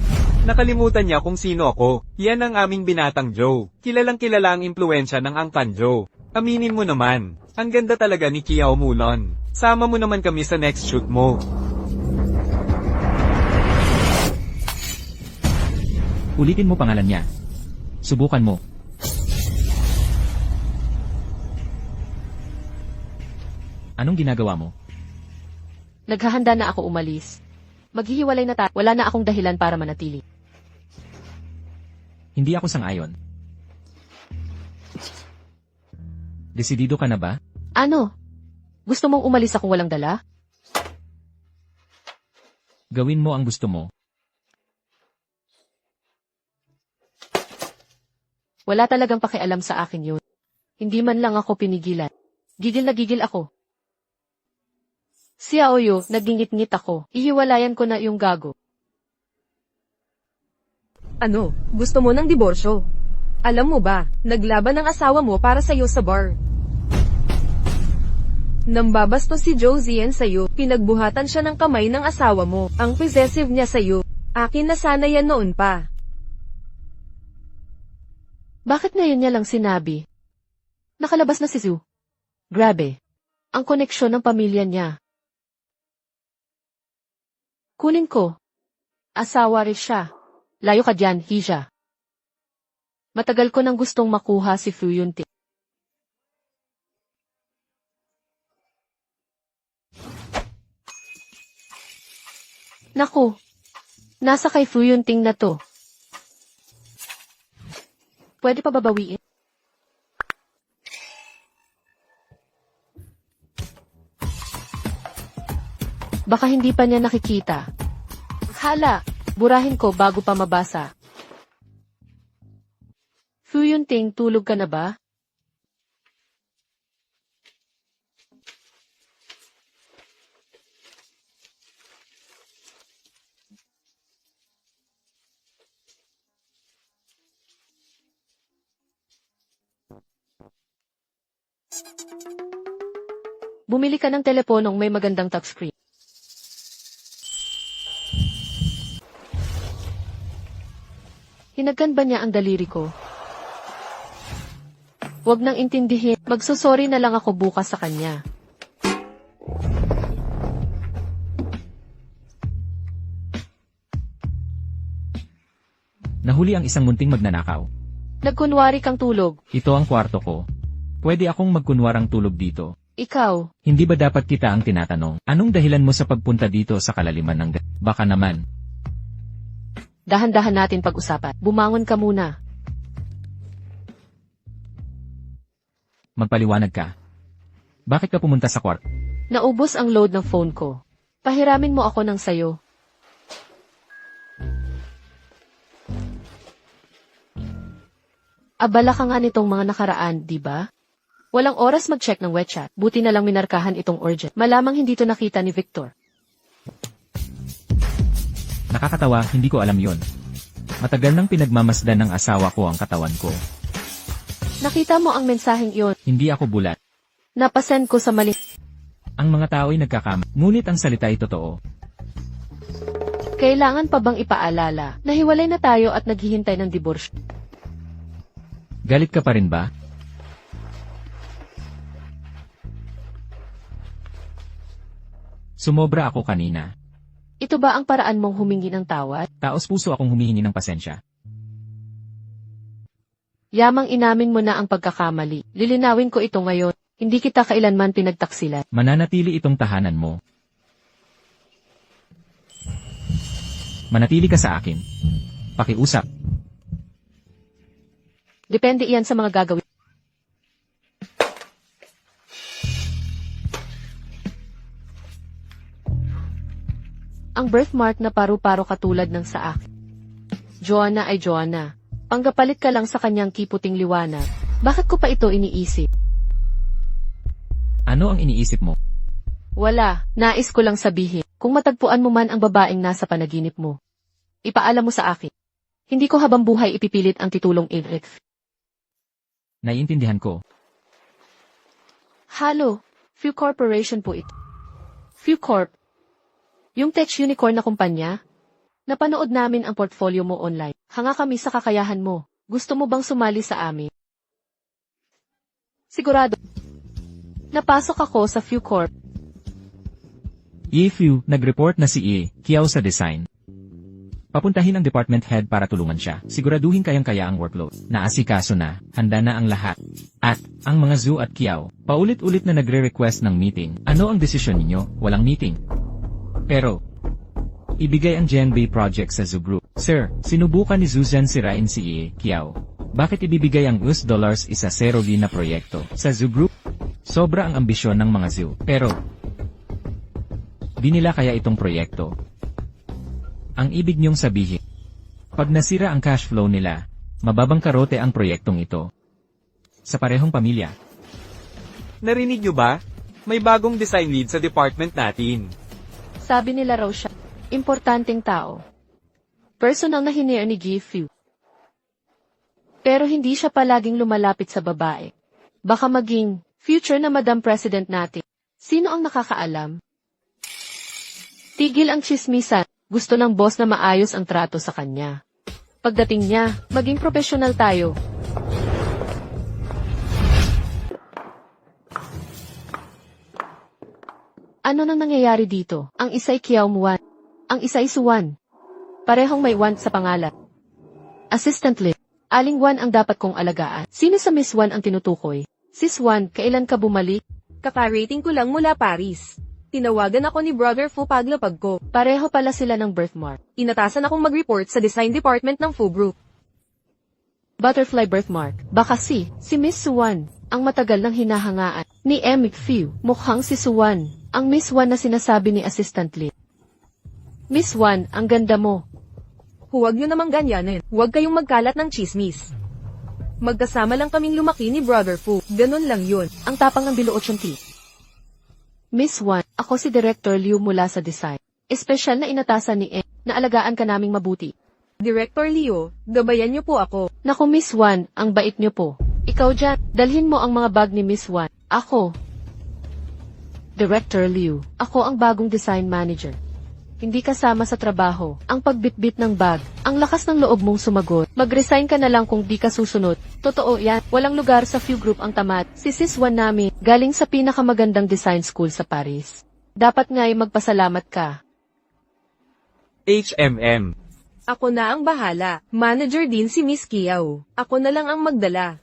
Nakalimutan niya kung sino ako. Yan ang aming binatang Joe. Kilalang kilala ang impluensya ng Angkan Joe. Aminin mo naman. Ang ganda talaga ni Kiao Mulan. Sama mo naman kami sa next shoot mo. Ulitin mo pangalan niya. Subukan mo. Anong ginagawa mo? Naghahanda na ako umalis. Maghihiwalay na tayo. Wala na akong dahilan para manatili. Hindi ako sang-ayon. Desidido ka na ba? Ano? Gusto mong umalis ako walang dala? Gawin mo ang gusto mo. Wala talagang pakialam sa akin yun. Hindi man lang ako pinigilan. Gigil na gigil ako. Si Aoyo, nagingit-ngit ako. Ihiwalayan ko na yung gago. Ano, gusto mo ng diborsyo? Alam mo ba, naglaban ang asawa mo para sa'yo sa bar. Nambabastos si Josian sa'yo, pinagbuhatan siya ng kamay ng asawa mo. Ang possessive niya sa'yo. Akin na sana yan noon pa. Bakit ngayon niya lang sinabi? Nakalabas na si Zu. Grabe. Ang koneksyon ng pamilya niya. Kunin ko. Asawa rin siya. Layo ka dyan, Hija. Matagal ko nang gustong makuha si Fu Yunting. Naku. Nasa kay Fu Yunting na to. Pwede pa babawiin? Baka hindi pa niya nakikita. Hala, burahin ko bago pa mabasa. Fu Yunting, tulog ka na ba? Bumili ka ng teleponong may magandang touchscreen. Hinagkan ba niya ang daliri ko? Huwag nang intindihin, magsusorry na lang ako bukas sa kanya. Nahuli ang isang munting magnanakaw. Nagkunwari kang tulog. Ito ang kwarto ko. Pwede akong magkunwarang tulog dito. Ikaw, Hindi ba dapat kita ang tinatanong? Anong dahilan mo sa pagpunta dito sa kalaliman ng Baka naman. dahan-dahan natin pag-usapan. Bumangon ka muna. Magpaliwanag ka. Bakit ka pumunta sa kwarto? Naubos ang load ng phone ko. Pahiramin mo ako ng sayo. Abala ka nga nitong mga nakaraan, di ba? Walang oras mag-check ng WeChat. Buti na lang minarkahan itong urgent. Malamang hindi to nakita ni Victor. Nakakatawa, hindi ko alam yon. Matagal nang pinagmamasdan ng asawa ko ang katawan ko. Nakita mo ang mensaheng iyon. Hindi ako bulat. Napasend ko sa mali. Ang mga tao ay nagkakama. Ngunit ang salita ay totoo. Kailangan pa bang ipaalala na hiwalay na tayo at naghihintay ng diborsyo? Galit ka pa rin ba? Sumobra ako kanina. Ito ba ang paraan mong humingi ng tawad? Taos puso akong humihingi ng pasensya. Yamang inamin mo na ang pagkakamali. Lilinawin ko ito ngayon. Hindi kita kailanman pinagtaksilan. Mananatili itong tahanan mo. Manatili ka sa akin. Pakiusap. Depende iyan sa mga gagawin. Ang birthmark na paru-paro katulad ng sa akin. Joanna ay Joanna. Panggapalit ka lang sa kanyang kiputing liwanag. Bakit ko pa ito iniisip? Ano ang iniisip mo? Wala, nais ko lang sabihin. Kung matagpuan mo man ang babaeng nasa panaginip mo, ipaalam mo sa akin. Hindi ko habang buhay ipipilit ang titulong Eric. Naiintindihan ko. Halo, Few Corporation po ito. Few Corp. Yung tech unicorn na kumpanya? Napanood namin ang portfolio mo online. Hanga kami sa kakayahan mo. Gusto mo bang sumali sa amin? Sigurado. Napasok ako sa Few Corp. If nag-report na si Kiao sa design. Papuntahin ang department head para tulungan siya. Siguraduhin kayang-kaya ang workload. Naasikaso na, handa na ang lahat. At, ang mga Zoo at Kiao, paulit-ulit na nagre-request ng meeting. Ano ang desisyon ninyo? Walang meeting. Pero, ibigay ang Gen B project sa Zoo Group. Sir, sinubukan ni Zuzan sirain si Kiao. Bakit ibibigay ang $US isa zerogi na proyekto sa Zoo Group? Sobra ang ambisyon ng mga Zoo. Pero, di nila kaya itong proyekto. Ang ibig niyong sabihin, pag nasira ang cash flow nila, mababang karote ang proyektong ito. Sa parehong pamilya. Narinig nyo ba? May bagong design lead sa department natin. Sabi nila raw siya, importanteng tao. Personal na hinire ni Gifu. Pero hindi siya palaging lumalapit sa babae. Baka maging future na Madam President natin. Sino ang nakakaalam? Tigil ang chismisan. Gusto ng boss na maayos ang trato sa kanya. Pagdating niya, maging professional tayo. Ano nang nangyayari dito? Ang isa'y Kiao Muan. Ang isa'y Suwan. Parehong may Wan sa pangalan. Assistant Lee. Aling Wan ang dapat kong alagaan. Sino sa Miss Wan ang tinutukoy? Sis Wan, kailan ka bumalik? Kakarating ko lang mula Paris. Tinawagan ako ni Brother Fu paglapag ko. Pareho pala sila ng birthmark. Inatasan akong mag-report sa design department ng Fu Group. Butterfly birthmark. Baka si Miss Suwan, ang matagal ng hinahangaan. Ni Emic Few, mukhang si Suwan, ang Miss Wan na sinasabi ni Assistant Lee. Miss Wan, ang ganda mo. Huwag nyo namang ganyanin. Huwag kayong magkalat ng chismis. Magkasama lang kaming lumaki ni Brother Fu. Ganon lang yun. Ang tapang ng biluot yung teeth. Miss Wan, ako si Director Liu mula sa design. Espesyal na inatasan ni na alagaan ka naming mabuti. Director Leo, gabayan niyo po ako. Naku Miss Wan, ang bait niyo po. Ikaw dyan, dalhin mo ang mga bag ni Miss Wan. Ako. Director Liu. Ako ang bagong design manager. Hindi kasama sa trabaho, ang pagbitbit ng bag, ang lakas ng loob mong sumagot. Mag-resign ka na lang kung di ka susunod. Totoo yan, walang lugar sa Few Group ang tamat. Si Sis Juan namin, galing sa pinakamagandang design school sa Paris. Dapat nga'y magpasalamat ka. HMM. Ako na ang bahala. Manager din si Miss Kiao. Ako na lang ang magdala.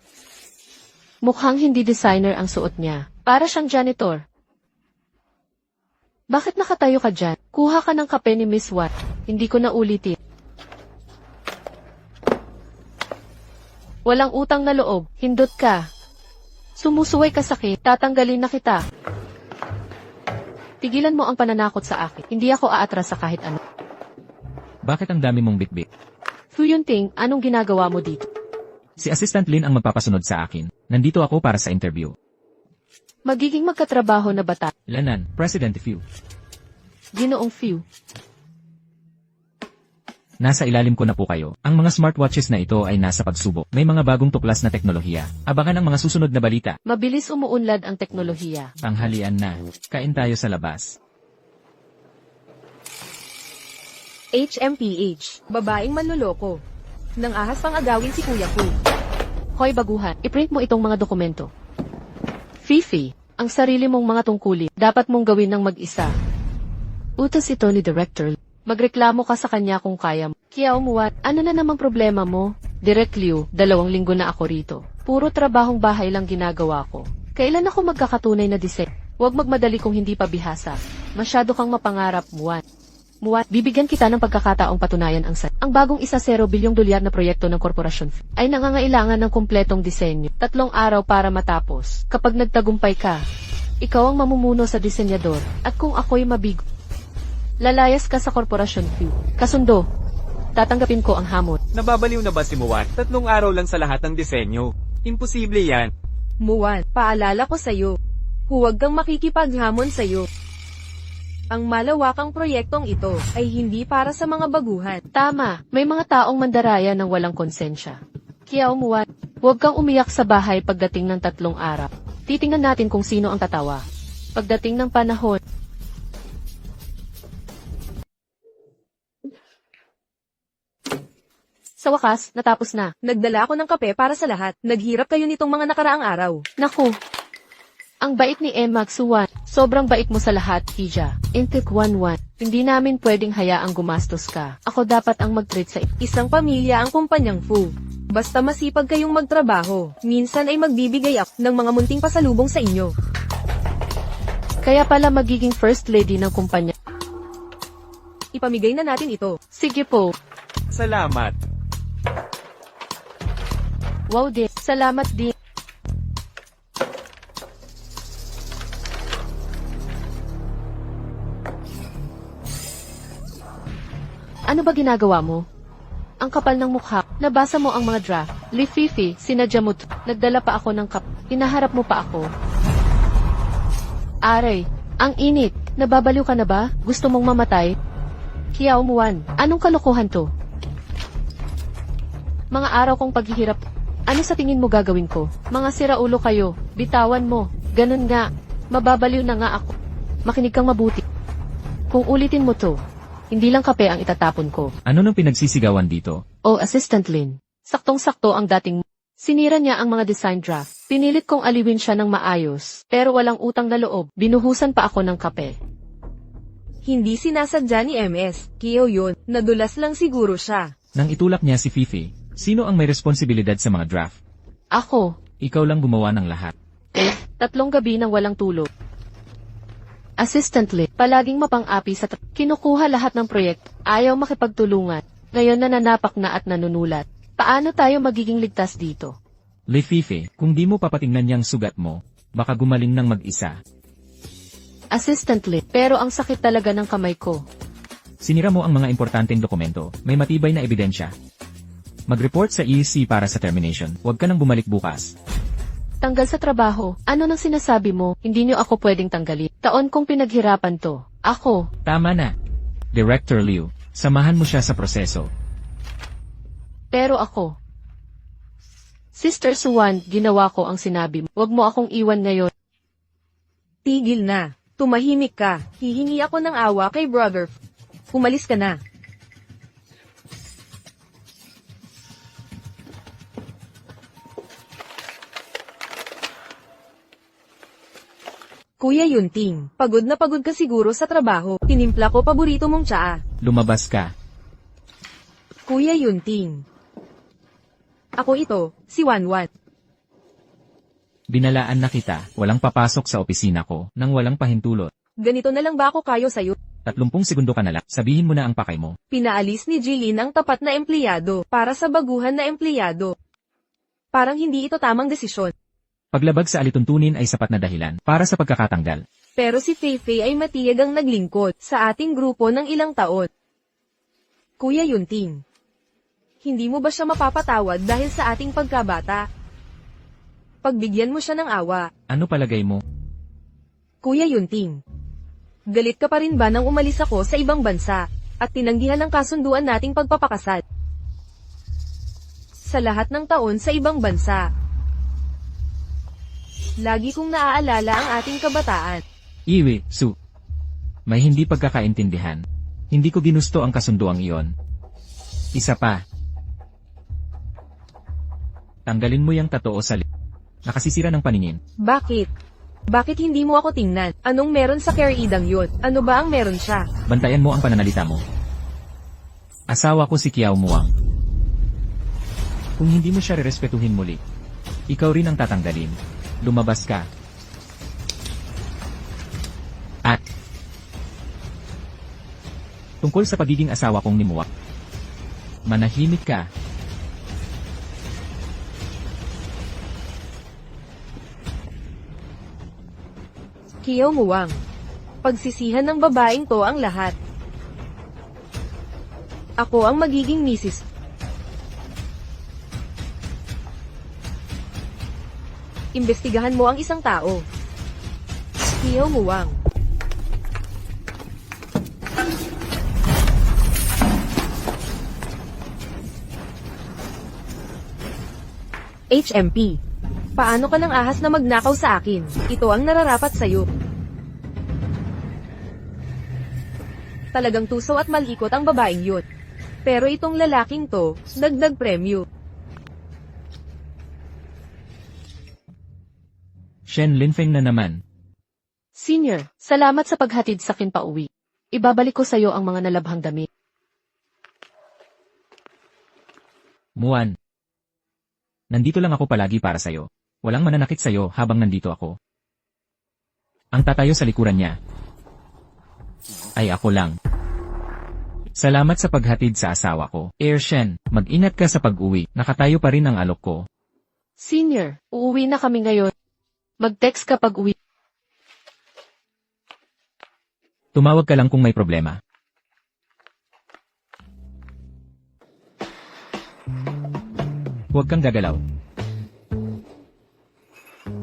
Mukhang hindi designer ang suot niya. Para siyang janitor. Bakit nakatayo ka dyan? Kuha ka ng kape ni Miss Watt. Hindi ko na ulitin. Walang utang na loob. Hindot ka. Sumusuway ka sakit. Tatanggalin na kita. Tigilan mo ang pananakot sa akin. Hindi ako aatras sa kahit ano. Bakit ang dami mong bitbit? Fu Yunting, anong ginagawa mo dito? Si Assistant Lin ang magpapasunod sa akin. Nandito ako para sa interview. Magiging magkatrabaho na bata. Lanan, President Few. Ginoong Fu. Nasa ilalim ko na po kayo. Ang mga smartwatches na ito ay nasa pagsubok. May mga bagong tuklas na teknolohiya. Abangan ang mga susunod na balita. Mabilis umuunlad ang teknolohiya. Tanghalian na. Kain tayo sa labas. HMPH. Babaeng manloloko. Nang ahas pang agawin si Kuya Fu. Hoy baguhan, iprint mo itong mga dokumento. Fifi, ang sarili mong mga tungkulin, dapat mong gawin ng mag-isa. Utos ito ni Director. Magreklamo ka sa kanya kung kaya mo. Kiao Muat, ano na namang problema mo? Direk Liu, 2 linggo na ako rito. Puro trabahong bahay lang ginagawa ko. Kailan ako magkakatunay na design? Huwag magmadali kung hindi pa bihasa. Masyado kang mapangarap, Muat. Muat, bibigyan kita ng pagkakataong patunayan ang bagong $1 bilyong na proyekto ng korporasyon ay nangangailangan ng kumpletong disenyo. 3 araw para matapos. Kapag nagtagumpay ka, ikaw ang mamumuno sa disenyador. At kung ako'y mabigo, lalayas ka sa korporasyon Q. Kasundo, tatanggapin ko ang hamon. Nababaliw na ba si Muwan? 3 araw lang sa lahat ng disenyo. Imposible yan. Muwan, paalala ko sa'yo. Huwag kang makikipaghamon sa'yo. Ang malawakang proyektong ito ay hindi para sa mga baguhan. Tama, may mga taong mandaraya ng walang konsensya. Kiao Muwan, huwag kang umiyak sa bahay pagdating ng 3 araw. Titingnan natin kung sino ang tatawa. Pagdating ng panahon, sa wakas, natapos na. Nagdala ako ng kape para sa lahat. Naghirap kayo nitong mga nakaraang araw. Naku, ang bait ni Emma Xuan. Sobrang bait mo sa lahat, Hija. Intik 11. Hindi namin pwedeng hayaang gumastos ka. Ako dapat ang mag-treat sa Isang pamilya ang kumpanyang Fu. Basta masipag kayong magtrabaho, minsan ay magbibigay ako ng mga munting pasalubong sa inyo. Kaya pala magiging first lady ng kumpanya. Ipamigay na natin ito. Sige po. Salamat. Wow din. Salamat din. Ano ba ginagawa mo? Ang kapal ng mukha. Nabasa mo ang mga draft. Li Fifi, sinadya mo. Nagdala pa ako ng Hinaharap mo pa ako. Aray, ang init. Nababaliw ka na ba? Gusto mong mamatay? Kiao Muwan, anong kalokohan to? Mga araw kong paghihirap. Ano sa tingin mo gagawin ko? Mga siraulo kayo. Bitawan mo. Ganun nga. Mababaliw na nga ako. Makinig kang mabuti. Kung ulitin mo to, hindi lang kape ang itatapon ko. Ano nang pinagsisigawan dito? O Assistant Lin. Saktong-sakto ang dating. Sinira niya ang mga design draft. Pinilit kong aliwin siya ng maayos. Pero walang utang na loob. Binuhusan pa ako ng kape. Hindi sinasadya ni MS. Kiyo yun. Nadulas lang siguro siya. Nang itulak niya si Fifi, sino ang may responsibilidad sa mga draft? Ako. Ikaw lang gumawa ng lahat. 3 gabi nang walang tulog. Assistant Lin, palaging mapang-api sa kinukuha lahat ng proyekto. Ayaw makipagtulungan. Ngayon nananapak na at nanunulat. Paano tayo magiging ligtas dito? Li Fifi, kung di mo papatingnan yung sugat mo, baka gumaling ng mag-isa. Assistant Lin, pero ang sakit talaga ng kamay ko. Sinira mo ang mga importanteng dokumento, may matibay na ebidensya. Mag-report sa EC para sa termination, huwag ka nang bumalik bukas. Tanggal sa trabaho, ano nang sinasabi mo, hindi niyo ako pwedeng tanggalin. Taon kong pinaghirapan to. Ako. Tama na. Director Liu, samahan mo siya sa proseso. Pero ako. Sister Suwan, ginawa ko ang sinabi mo. Huwag mo akong iwan ngayon. Tigil na. Tumahimik ka. Hihingi ako ng awa kay brother. Umalis ka na. Kuya Yunting, pagod na pagod ka siguro sa trabaho. Tinimpla ko paborito mong tsaa. Lumabas ka. Kuya Yunting. Ako ito, si Wanwat. Binalaan na kita, walang papasok sa opisina ko, nang walang pahintulot. Ganito na lang ba ako kayo sa'yo? 30 segundo ka na lang, sabihin mo na ang pakay mo. Pinaalis ni Jilin ang tapat na empleyado para sa baguhan na empleyado. Parang hindi ito tamang desisyon. Paglabag sa alituntunin ay sapat na dahilan para sa pagkakatanggal. Pero si Feifei ay matiyag ang naglingkod sa ating grupo ng ilang taon. Kuya Yunting, hindi mo ba siya mapapatawad dahil sa ating pagkabata? Pagbigyan mo siya ng awa. Ano palagay mo? Kuya Yunting, galit ka pa rin ba nang umalis ako sa ibang bansa at tinanggihan ang kasunduan nating pagpapakasal? Sa lahat ng taon sa ibang bansa, lagi kong naaalala ang ating kabataan. Iwi, Su. May hindi pagkakaintindihan. Hindi ko ginusto ang kasunduang iyon. Isa pa. Tanggalin mo yung tattoo sa nakasisira ng paningin. Bakit? Bakit hindi mo ako tingnan? Anong meron sa Keridang yun? Ano ba ang meron siya? Bantayan mo ang pananalita mo. Asawa ko si Kiao Muang. Kung hindi mo siya rerespetuhin muli, ikaw rin ang tatanggalin. Lumabas ka. At tungkol sa pagiging asawa kong ni Muang, manahimik ka. Kiao Muang. Pagsisihan ng babaeng to ang lahat. Ako ang magiging misis. Imbestigahan mo ang isang tao. Kiao Muang. HMP. Paano ka ng ahas na magnakaw sa akin? Ito ang nararapat sa'yo. Talagang tusaw at malikot ang babaeng yun. Pero itong lalaking to, dagdag premyo. Shen Linfeng na naman. Senior, salamat sa paghatid sa akin pauwi. Ibabalik ko sa'yo ang mga nalabhang damit. Muan. Nandito lang ako palagi para sa'yo. Walang mananakit sa'yo habang nandito ako. Ang tatayo sa likuran niya ay ako lang. Salamat sa paghatid sa asawa ko. Air Shen, mag-ingat ka sa pag-uwi. Nakatayo pa rin ang alok ko. Senior, uuwi na kami ngayon. Mag-text ka pag uwi. Tumawag ka lang kung may problema. Huwag kang gagalaw.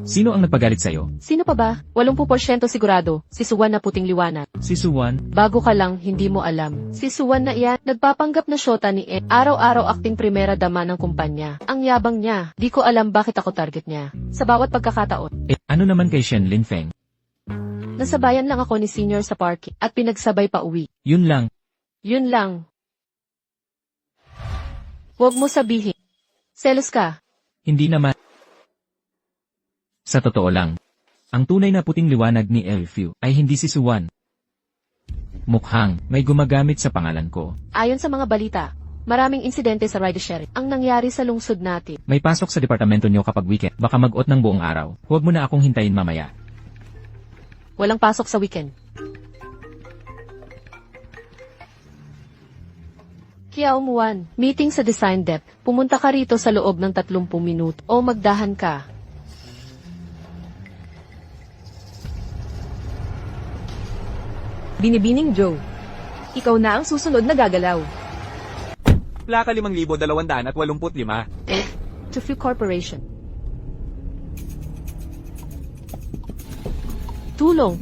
Sino ang nagpagalit sa'yo? Sino pa ba? 80% sigurado. Si Suwan na puting liwanag. Si Suwan? Bago ka lang, hindi mo alam. Si Suwan na iyan, nagpapanggap na syota ni E. Araw-araw acting primera dama ng kumpanya. Ang yabang niya. Di ko alam bakit ako target niya. Sa bawat pagkakataon. Ano naman kay Shen Linfeng? Nasabayan lang ako ni Senior sa parking at pinagsabay pa uwi. Yun lang. Yun lang. Huwag mo sabihin. Selos ka. Hindi naman. Sa totoo lang, ang tunay na puting liwanag ni Elfew ay hindi si Suwan. Mukhang may gumagamit sa pangalan ko. Ayon sa mga balita, maraming insidente sa rideshare ang nangyari sa lungsod natin. May pasok sa departamento niyo kapag weekend, baka mag-ot ng buong araw. Huwag mo na akong hintayin mamaya. Walang pasok sa weekend. Kiao Muan, meeting sa design dep. Pumunta ka rito sa loob ng 30 minuto o magdahan ka. Binibining Joe. Ikaw na ang susunod na gagalaw. Plaka 5,285. To Few Corporation. Tulong.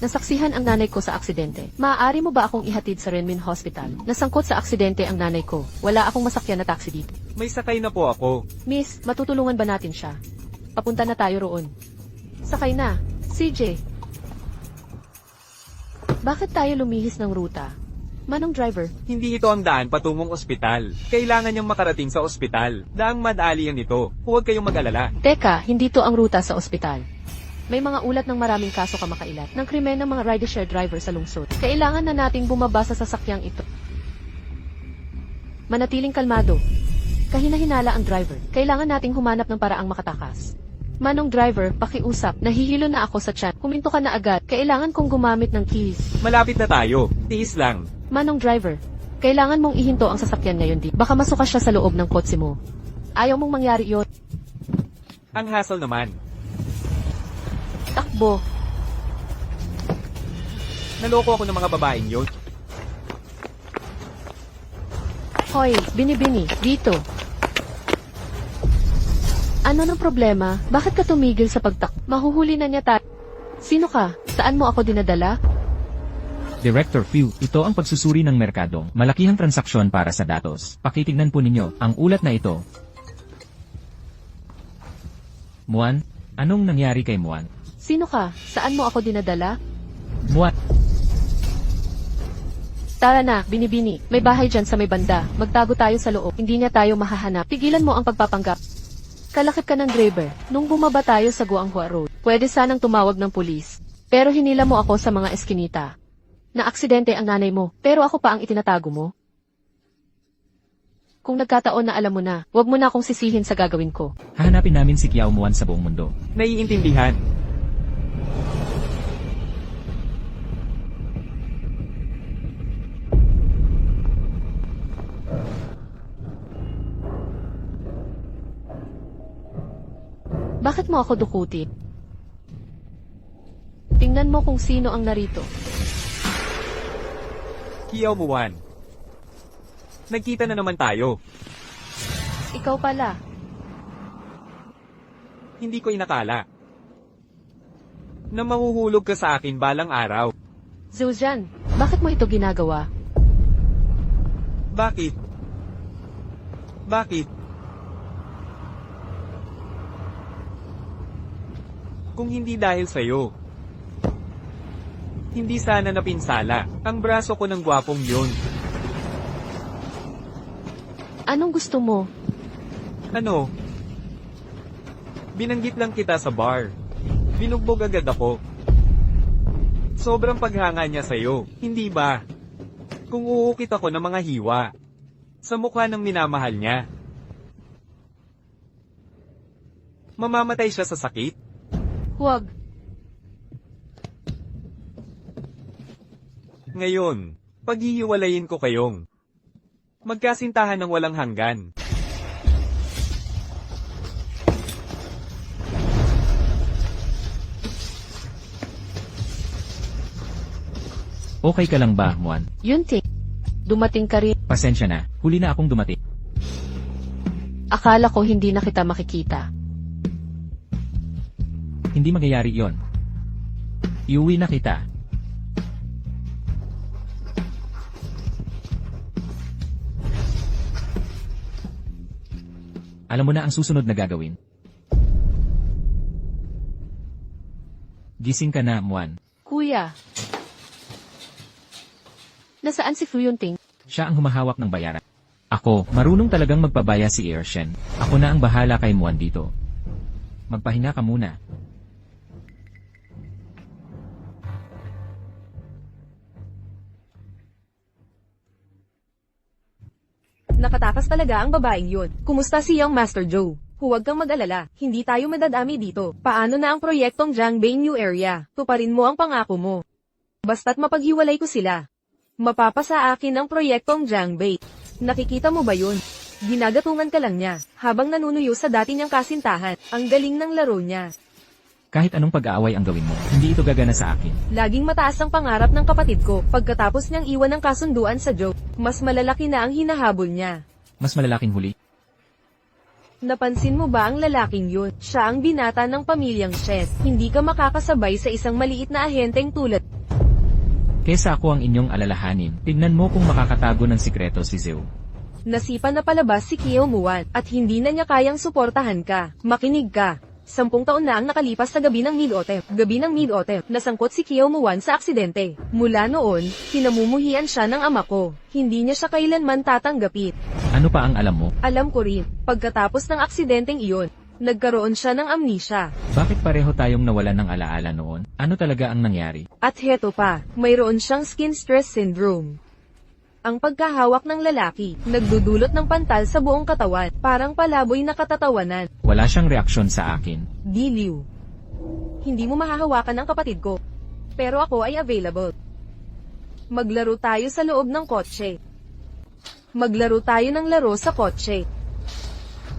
Nasaksihan ang nanay ko sa aksidente. Maaari mo ba akong ihatid sa Renmin Hospital? Nasangkot sa aksidente ang nanay ko. Wala akong masakyan na taxi dito. May sakay na po ako. Miss, matutulungan ba natin siya? Papunta na tayo roon. Sakay na. CJ, Bakit tayo lumihis ng ruta? Manong driver, Hindi ito ang daan patungong ospital. Kailangan niyang makarating sa ospital. Daang madali yan ito. Huwag kayong mag-alala. teka, hindi to ang ruta sa ospital. May mga ulat ng maraming kaso kamakailan ng krimen ng mga rideshare driver sa lungsod. Kailangan na nating bumaba sa sasakyang ito. Manatiling kalmado. Kahina-hinala ang driver. Kailangan nating humanap ng paraang makatakas. Manong driver, pakiusap. Nahihilo na ako sa tiyan. Huminto ka na agad. Kailangan kong gumamit ng keys. Malapit na tayo. Tiis lang. Manong driver, kailangan mong ihinto ang sasakyan ngayon di. Baka masuka siya sa loob ng kotse mo. Ayaw mong mangyari yun. Ang hassle naman. Takbo. Naloko ako ng mga babaeng yun. Hoy, binibini, dito. Ano ng problema? Bakit ka tumigil sa pagtakbo? Mahuhuli na niya tayo. Sino ka? Saan mo ako dinadala? Director Few, ito ang pagsusuri ng merkadong malakihang transaksyon para sa datos. Pakitignan po ninyo ang ulat na ito. Muan, anong nangyari kay Muan? Sino ka? Saan mo ako dinadala? Muan, Tara na, binibini. May bahay dyan sa may banda. Magtago tayo sa loob. Hindi niya tayo mahahanap. Pigilan mo ang pagpapanggap. Kalakip ka ng driver. Nung bumaba tayo sa Guanghua Road, pwede sanang tumawag ng pulis. Pero hinila mo ako sa mga eskinita. Na-aksidente ang nanay mo, pero ako pa ang itinatago mo. Kung nagkataon na alam mo na, huwag mo na akong sisihin sa gagawin ko. hahanapin namin si Kiao Muan sa buong mundo. Naiintindihan. Bakit mo ako dukutin? Tingnan mo kung sino ang narito. Kiao Muan. Nagkita na naman tayo. Ikaw pala. Hindi ko inakala. Na mahuhulog ka sa akin balang araw. Zuzan, bakit mo ito ginagawa? Bakit? Bakit? Kung hindi dahil sa'yo. Hindi sana napinsala ang braso ko ng gwapong yun. Anong gusto mo? Ano? Binanggit lang kita sa bar. Binugbog agad ako. Sobrang paghanga niya sa'yo, hindi ba? Kung uukit ako ng mga hiwa. Sa mukha ng minamahal niya. Mamamatay siya sa sakit? Huwag. Ngayon, paghihiwalayin ko kayong magkasintahan ng walang hanggan. Okay ka lang ba, Muan? Yun ting. Dumating ka rin. Pasensya na, huli na akong dumating. Akala ko hindi na kita makikita. Hindi magyayari yon. Iuwi na kita. Alam mo na ang susunod na gagawin. Gising ka na, Muan. Kuya. Nasaan si Fuyunting? Siya ang humahawak ng bayaran. Ako, marunong talagang magpabaya si Ershen. Ako na ang bahala kay Muan dito. Magpahinga ka muna. Nakatakas talaga ang babaeng yun. Kumusta si Young Master Joe? Huwag kang mag-alala, hindi tayo madadami dito. Paano na ang proyektong Jiangbei New Area? Tuparin mo ang pangako mo. Basta't mapaghiwalay ko sila. Mapapasa akin ang proyektong Jiangbei. Nakikita mo ba yun? Ginagatungan ka lang niya, habang nanunuyo sa dati niyang kasintahan. Ang galing ng laro niya. Kahit anong pag-aaway ang gawin mo, hindi ito gagana sa akin. Laging mataas ang pangarap ng kapatid ko. Pagkatapos niyang iwan ng kasunduan sa Joe, mas malalaki na ang hinahabol niya. Mas malalaking huli. Napansin mo ba ang lalaking yun? Siya ang binata ng pamilyang Shes. Hindi ka makakasabay sa isang maliit na ahenteng tulad. Kesa ako ang inyong alalahanin, tignan mo kung makakatago ng sikreto si Zeo. Nasipa na palabas si Kiao Muan, at hindi na niya kayang suportahan ka. Makinig ka. 10 taon na ang nakalipas sa gabi ng Mid-Autumn. Gabi ng Mid-Autumn, nasangkot si Kiyo Muwan sa aksidente. Mula noon, pinamumuhian siya ng ama ko. Hindi niya siya kailanman tatanggapit. Ano pa ang alam mo? Alam ko rin, pagkatapos ng aksidenteng iyon, nagkaroon siya ng amnesia. Bakit pareho tayong nawalan ng alaala noon? Ano talaga ang nangyari? At heto pa, mayroon siyang skin stress syndrome. Ang pagkahawak ng lalaki, nagdudulot ng pantal sa buong katawan, parang palaboy na katatawanan. Wala siyang reaksyon sa akin. Diliw. Hindi mo mahahawakan ang kapatid ko. Pero ako ay available. Maglaro tayo sa loob ng kotse. Maglaro tayo ng laro sa kotse.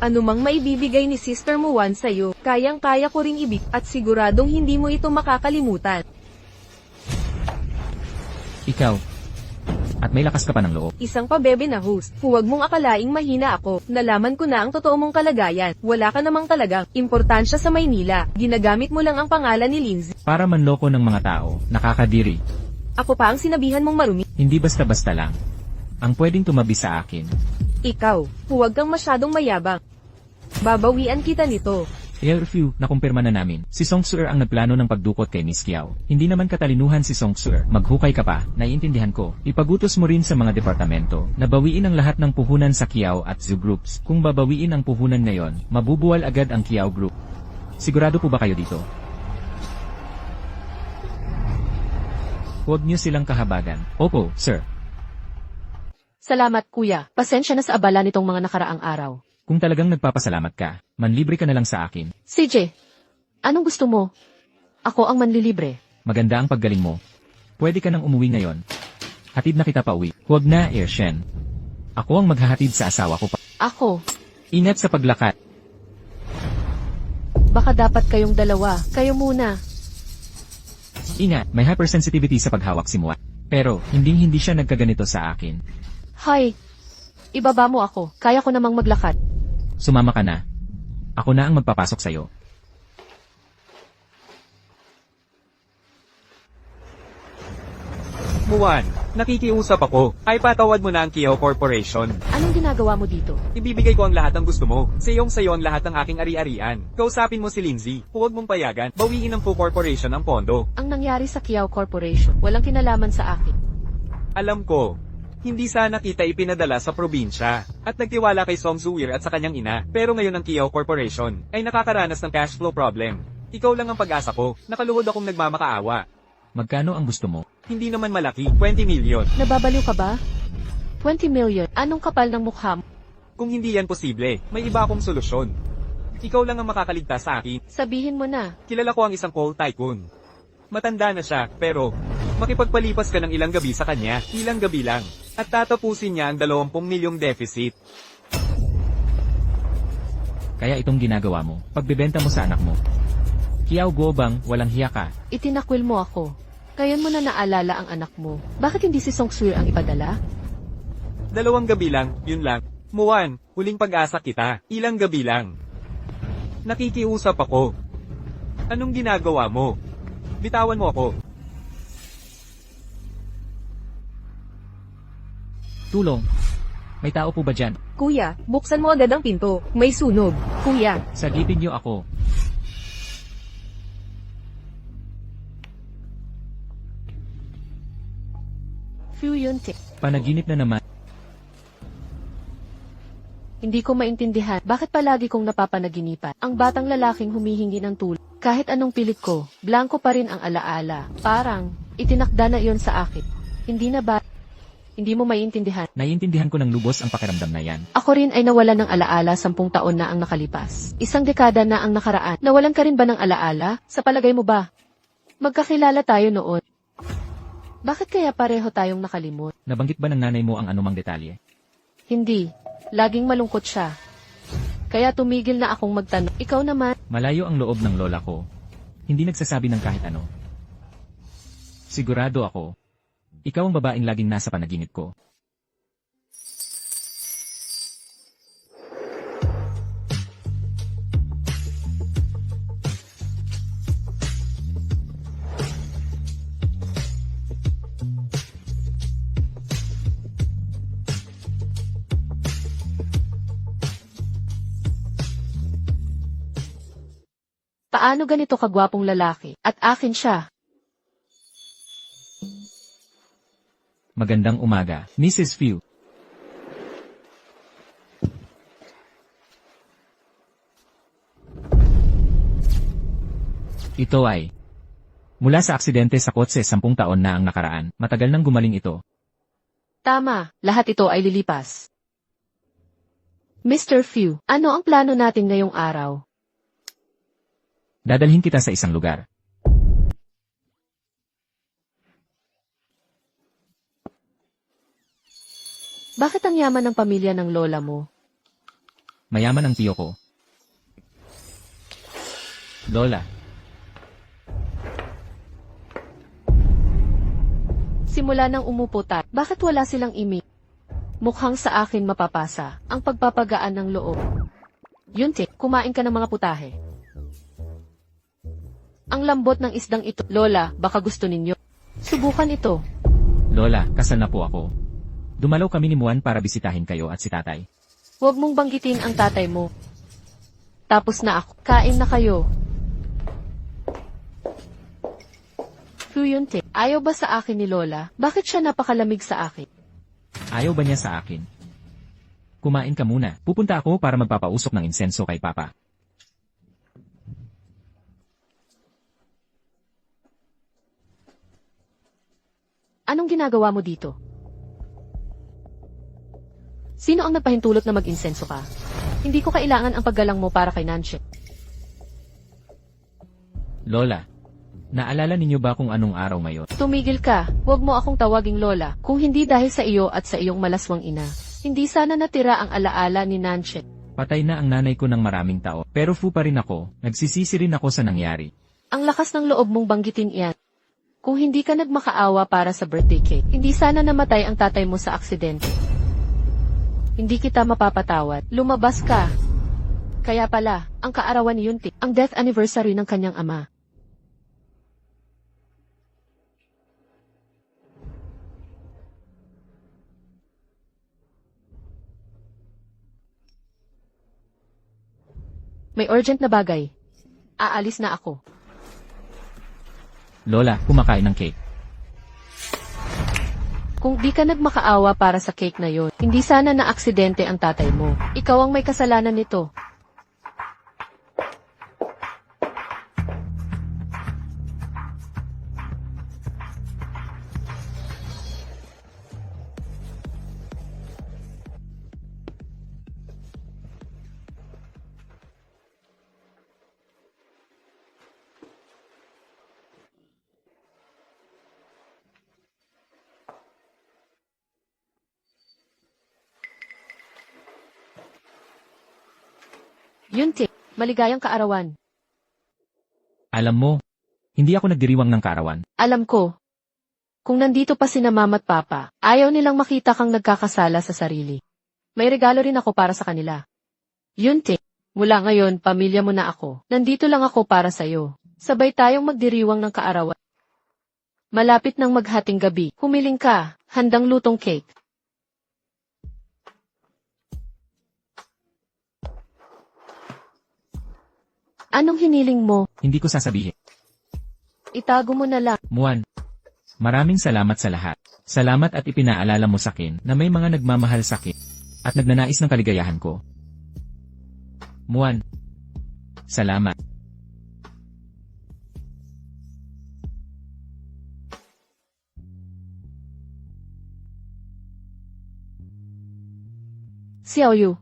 Anumang maibibigay ni Sister Muwan sa'yo, kayang-kaya ko ring ibig, at siguradong hindi mo ito makakalimutan. Ikaw. At may lakas ka pa ng loob. Isang pabebe na host. Huwag mong akalaing mahina ako. Nalaman ko na ang totoo mong kalagayan. Wala ka namang talagang importansya sa Maynila. Ginagamit mo lang ang pangalan ni Lindsay. Para manloko ng mga tao, nakakadiri. Ako pa ang sinabihan mong marumi. Hindi basta-basta lang. Ang pwedeng tumabi sa akin. Ikaw, huwag kang masyadong mayabang. Babawian kita nito. Airview, nakumpirma na namin. Si Song Suer ang nagplano ng pagdukot kay Miss Kiao. Hindi naman katalinuhan si Song Suer. Maghukay ka pa, naiintindihan ko. Ipagutos mo rin sa mga departamento na bawiin ang lahat ng puhunan sa Kiao at Zoo Groups. Kung babawiin ang puhunan ngayon, mabubuwal agad ang Kiao Group. Sigurado po ba kayo dito? Huwag niyo silang kahabagan. Opo, sir. Salamat kuya, pasensya na sa abala nitong mga nakaraang araw. Kung talagang nagpapasalamat ka, manlibre ka na lang sa akin. CJ, anong gusto mo? Ako ang manlilibre. Maganda ang paggaling mo. Pwede ka nang umuwi ngayon. Hatid na kita pa uwi. Huwag na, Shen. Ako ang maghahatid sa asawa ko pa. Ako, Ingat sa paglakad. baka dapat kayong dalawa, kayo muna. Ingat, may hypersensitivity sa paghawak si Mua. Pero, hindi siya nagkaganito sa akin. Hi, ibaba mo ako, kaya ko namang maglakad. Sumama ka na. Ako na ang magpapasok sa'yo. Muwan, nakikiusap ako. Ay patawad mo na ang Kiao Corporation. Anong ginagawa mo dito? Ibibigay ko ang lahat ng gusto mo. Sayong-sayo ang lahat ng aking ari-arian. Kausapin mo si Lindsay. Huwag mong payagan. Bawiin ng Fu Corporation ang pondo. Ang nangyari sa Kiao Corporation, walang kinalaman sa akin. Alam ko. Hindi sana kita ipinadala sa probinsya. At nagtiwala kay Song Zuir at sa kanyang ina. Pero ngayon ang Kiao Corporation ay nakakaranas ng cash flow problem. Ikaw lang ang pag-asa ko. Nakaluhod akong nagmamakaawa. Magkano ang gusto mo? Hindi naman malaki. 20 million. Nababaliw ka ba? 20 million, anong kapal ng mukha mo? Kung hindi yan posible, may iba akong solusyon. Ikaw lang ang makakaligtas sa akin. Sabihin mo na. Kilala ko ang isang coal tycoon. Matanda na siya, pero makipagpalipas ka ng ilang gabi sa kanya, ilang gabi lang. At tatapusin niya ang 20 milyong deficit. Kaya itong ginagawa mo, pagbebenta mo sa anak mo. Kiao Gobang, walang hiya ka. Itinakwil mo ako. Ngayon mo na naalala ang anak mo. Bakit hindi si Song Suir ang ipadala? 2 gabi lang, yun lang. Muwan, huling pag-asa kita, ilang gabi lang. Nakikiusap ako. Anong ginagawa mo? Bitawan mo ako. Tulong. May tao po ba dyan? Kuya, buksan mo agad ang pinto. May sunog. Kuya, Sagipin niyo ako. Fuyunte. Panaginip na naman. Hindi ko maintindihan bakit palagi kong napapanaginipan ang batang lalaking humihingi ng tulong. Kahit anong pilit ko, blanco pa rin ang alaala. Parang, itinakda na iyon sa akin. Hindi na ba? Hindi mo maintindihan. Naiintindihan ko ng lubos ang pakiramdam na yan. Ako rin ay nawalan ng alaala 10 taon na ang nakalipas. 1 dekada na ang nakaraan. Nawalan ka rin ba ng alaala? Sa palagay mo ba? Magkakilala tayo noon. Bakit kaya pareho tayong nakalimot? Nabanggit ba ng nanay mo ang anumang detalye? Hindi. Laging malungkot siya. Kaya tumigil na akong magtanong. Ikaw naman, Malayo ang loob ng lola ko. Hindi nagsasabi ng kahit ano. Sigurado ako. Ikaw ang babaeng laging nasa panaginip ko. Paano ganito kagwapong lalaki? At akin siya. Magandang umaga, Mrs. Fu. Ito ay mula sa aksidente sa kotse 10 taon na ang nakaraan. Matagal nang gumaling ito. Tama, lahat ito ay lilipas. Mr. Fu, ano ang plano natin ngayong araw? Dadalhin kita sa isang lugar. Bakit ang yaman ng pamilya ng lola mo? Mayaman ang tiyo ko. Lola, Simula nang umupo tayo, bakit wala silang imi? Mukhang sa akin mapapasa ang pagpapagaan ng loob. Yunti, kumain ka ng mga putahe. Ang lambot ng isdang ito. Lola, baka gusto ninyo. Subukan ito. Lola, kasal na po ako. Dumalaw kami ni Muan para bisitahin kayo at si tatay. Huwag mong banggitin ang tatay mo. Tapos na ako. Kain na kayo. Yunti, ayaw ba sa akin ni Lola? Bakit siya napakalamig sa akin? Ayaw ba niya sa akin? Kumain ka muna. Pupunta ako para magpapausok ng insenso kay Papa. Anong ginagawa mo dito? Sino ang nagpahintulot na mag-insenso ka? Hindi ko kailangan ang paggalang mo para kay Nancy. Lola, naalala ninyo ba kung anong araw ngayon? Tumigil ka, huwag mo akong tawaging Lola, kung hindi dahil sa iyo at sa iyong malaswang ina. Hindi sana natira ang alaala ni Nancy. Patay na ang nanay ko ng maraming tao, pero fu pa rin ako, nagsisisi rin ako sa nangyari. Ang lakas ng loob mong banggitin iyan. Kung hindi ka nagmakaawa para sa birthday cake, hindi sana namatay ang tatay mo sa aksidente. Hindi kita mapapatawad. Lumabas ka. Kaya pala, ang kaarawan ni Yunti, ang death anniversary ng kanyang ama. May urgent na bagay. Aalis na ako. Lola, kumakain ng cake. Kung di ka nagmakaawa para sa cake na yon, hindi sana na aksidente ang tatay mo. Ikaw ang may kasalanan nito. Yunti, maligayang kaarawan. Alam mo, hindi ako nagdiriwang ng kaarawan. Alam ko. Kung nandito pa sina mama at papa, ayaw nilang makita kang nagkakasala sa sarili. May regalo rin ako para sa kanila. Yunti, mula ngayon, pamilya mo na ako. Nandito lang ako para sa'yo. Sabay tayong magdiriwang ng kaarawan. Malapit ng maghating gabi, humiling ka, handang lutong cake. Anong hiniling mo? Hindi ko sasabihin. Itago mo na lang. Muan, maraming salamat sa lahat. Salamat at ipinaalala mo sa akin na may mga nagmamahal sa akin at nagnanais ng kaligayahan ko. Muan, salamat. Xiaoyu,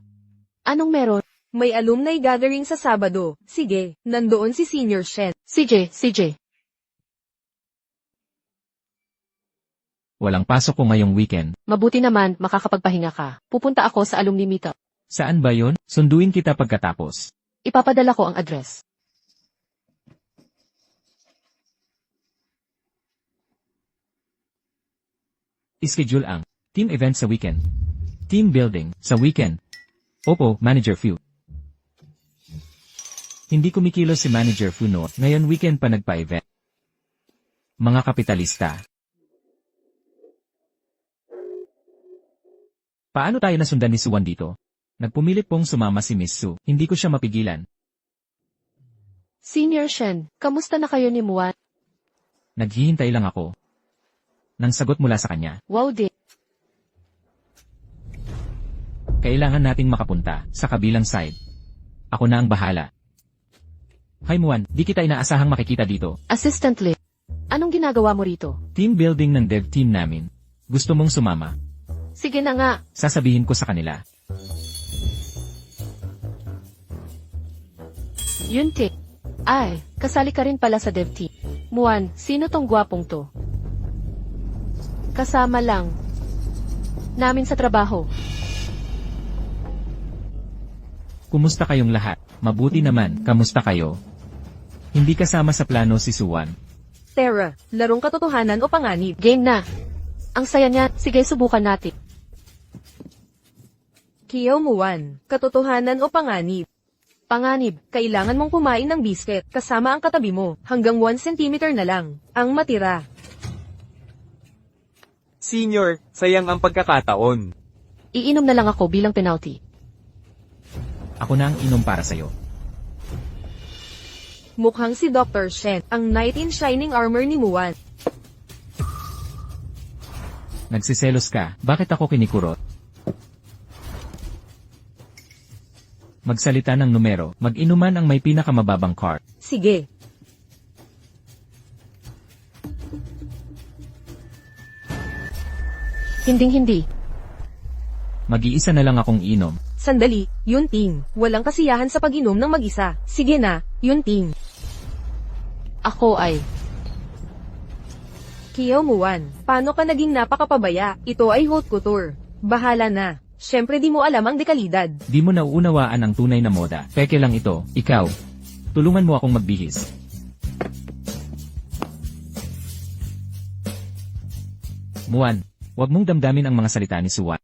anong meron? May alumni gathering sa Sabado. Sige, nandoon si Senior Shen. CJ. Walang pasok ko ngayong weekend. Mabuti naman, makakapagpahinga ka. Pupunta ako sa alumni meetup. Saan ba yon? Sunduin kita pagkatapos. Ipapadala ko ang address. Ischedule ang team event sa weekend. Team building sa weekend. Opo, Manager Fu. Hindi kumikilos si Manager Fu no, ngayon weekend pa nagpa-event. Mga kapitalista. Paano tayo nasundan ni Suwan dito? Nagpumilit pong sumama si Miss Su, hindi ko siya mapigilan. Senior Shen, kamusta na kayo ni Muan? Naghihintay lang ako ng sagot mula sa kanya. Wow din. Kailangan nating makapunta sa kabilang side. Ako na ang bahala. Hi Muan, di kita inaasahang makikita dito. Assistant Lee, anong ginagawa mo rito? Team building ng dev team namin. Gusto mong sumama? Sige na nga. Sasabihin ko sa kanila. Yuntik. Ay, kasali ka rin pala sa dev team. Muan, sino tong gwapong to? Kasama lang namin sa trabaho. Kumusta kayong lahat? Mabuti naman, kamusta kayo? Hindi kasama sa plano si Suwan. Terra, larong katotohanan o panganib? Game na. Ang saya niya, sige subukan natin. Kiyaw Muwan, katotohanan o panganib? Panganib, Kailangan mong kumain ng biscuit kasama ang katabi mo hanggang 1 cm na lang ang matira. Senior, sayang ang pagkakataon. iinom na lang ako bilang penalty. Ako na ang inom para sa'yo. Mukhang si Dr. Shen, ang knight in shining armor ni Muwan. Nagsiselos ka, bakit ako kinikurot? Magsalita ng numero, mag-inuman ang may pinakamababang card. Sige. Hinding-hindi. Mag-iisa na lang akong inom. Sandali, Yunting. Walang kasiyahan sa pag-inom ng mag-isa. Sige na, Yunting. Ako ay... Kiyaw Muwan, paano ka naging napakapabaya? Ito ay haute couture. Bahala na. Siyempre di mo alam ang dekalidad. Di mo nauunawaan ang tunay na moda. Peke lang ito, ikaw. Tulungan mo akong magbihis. Muan, wag mong damdamin ang mga salita ni Suwan.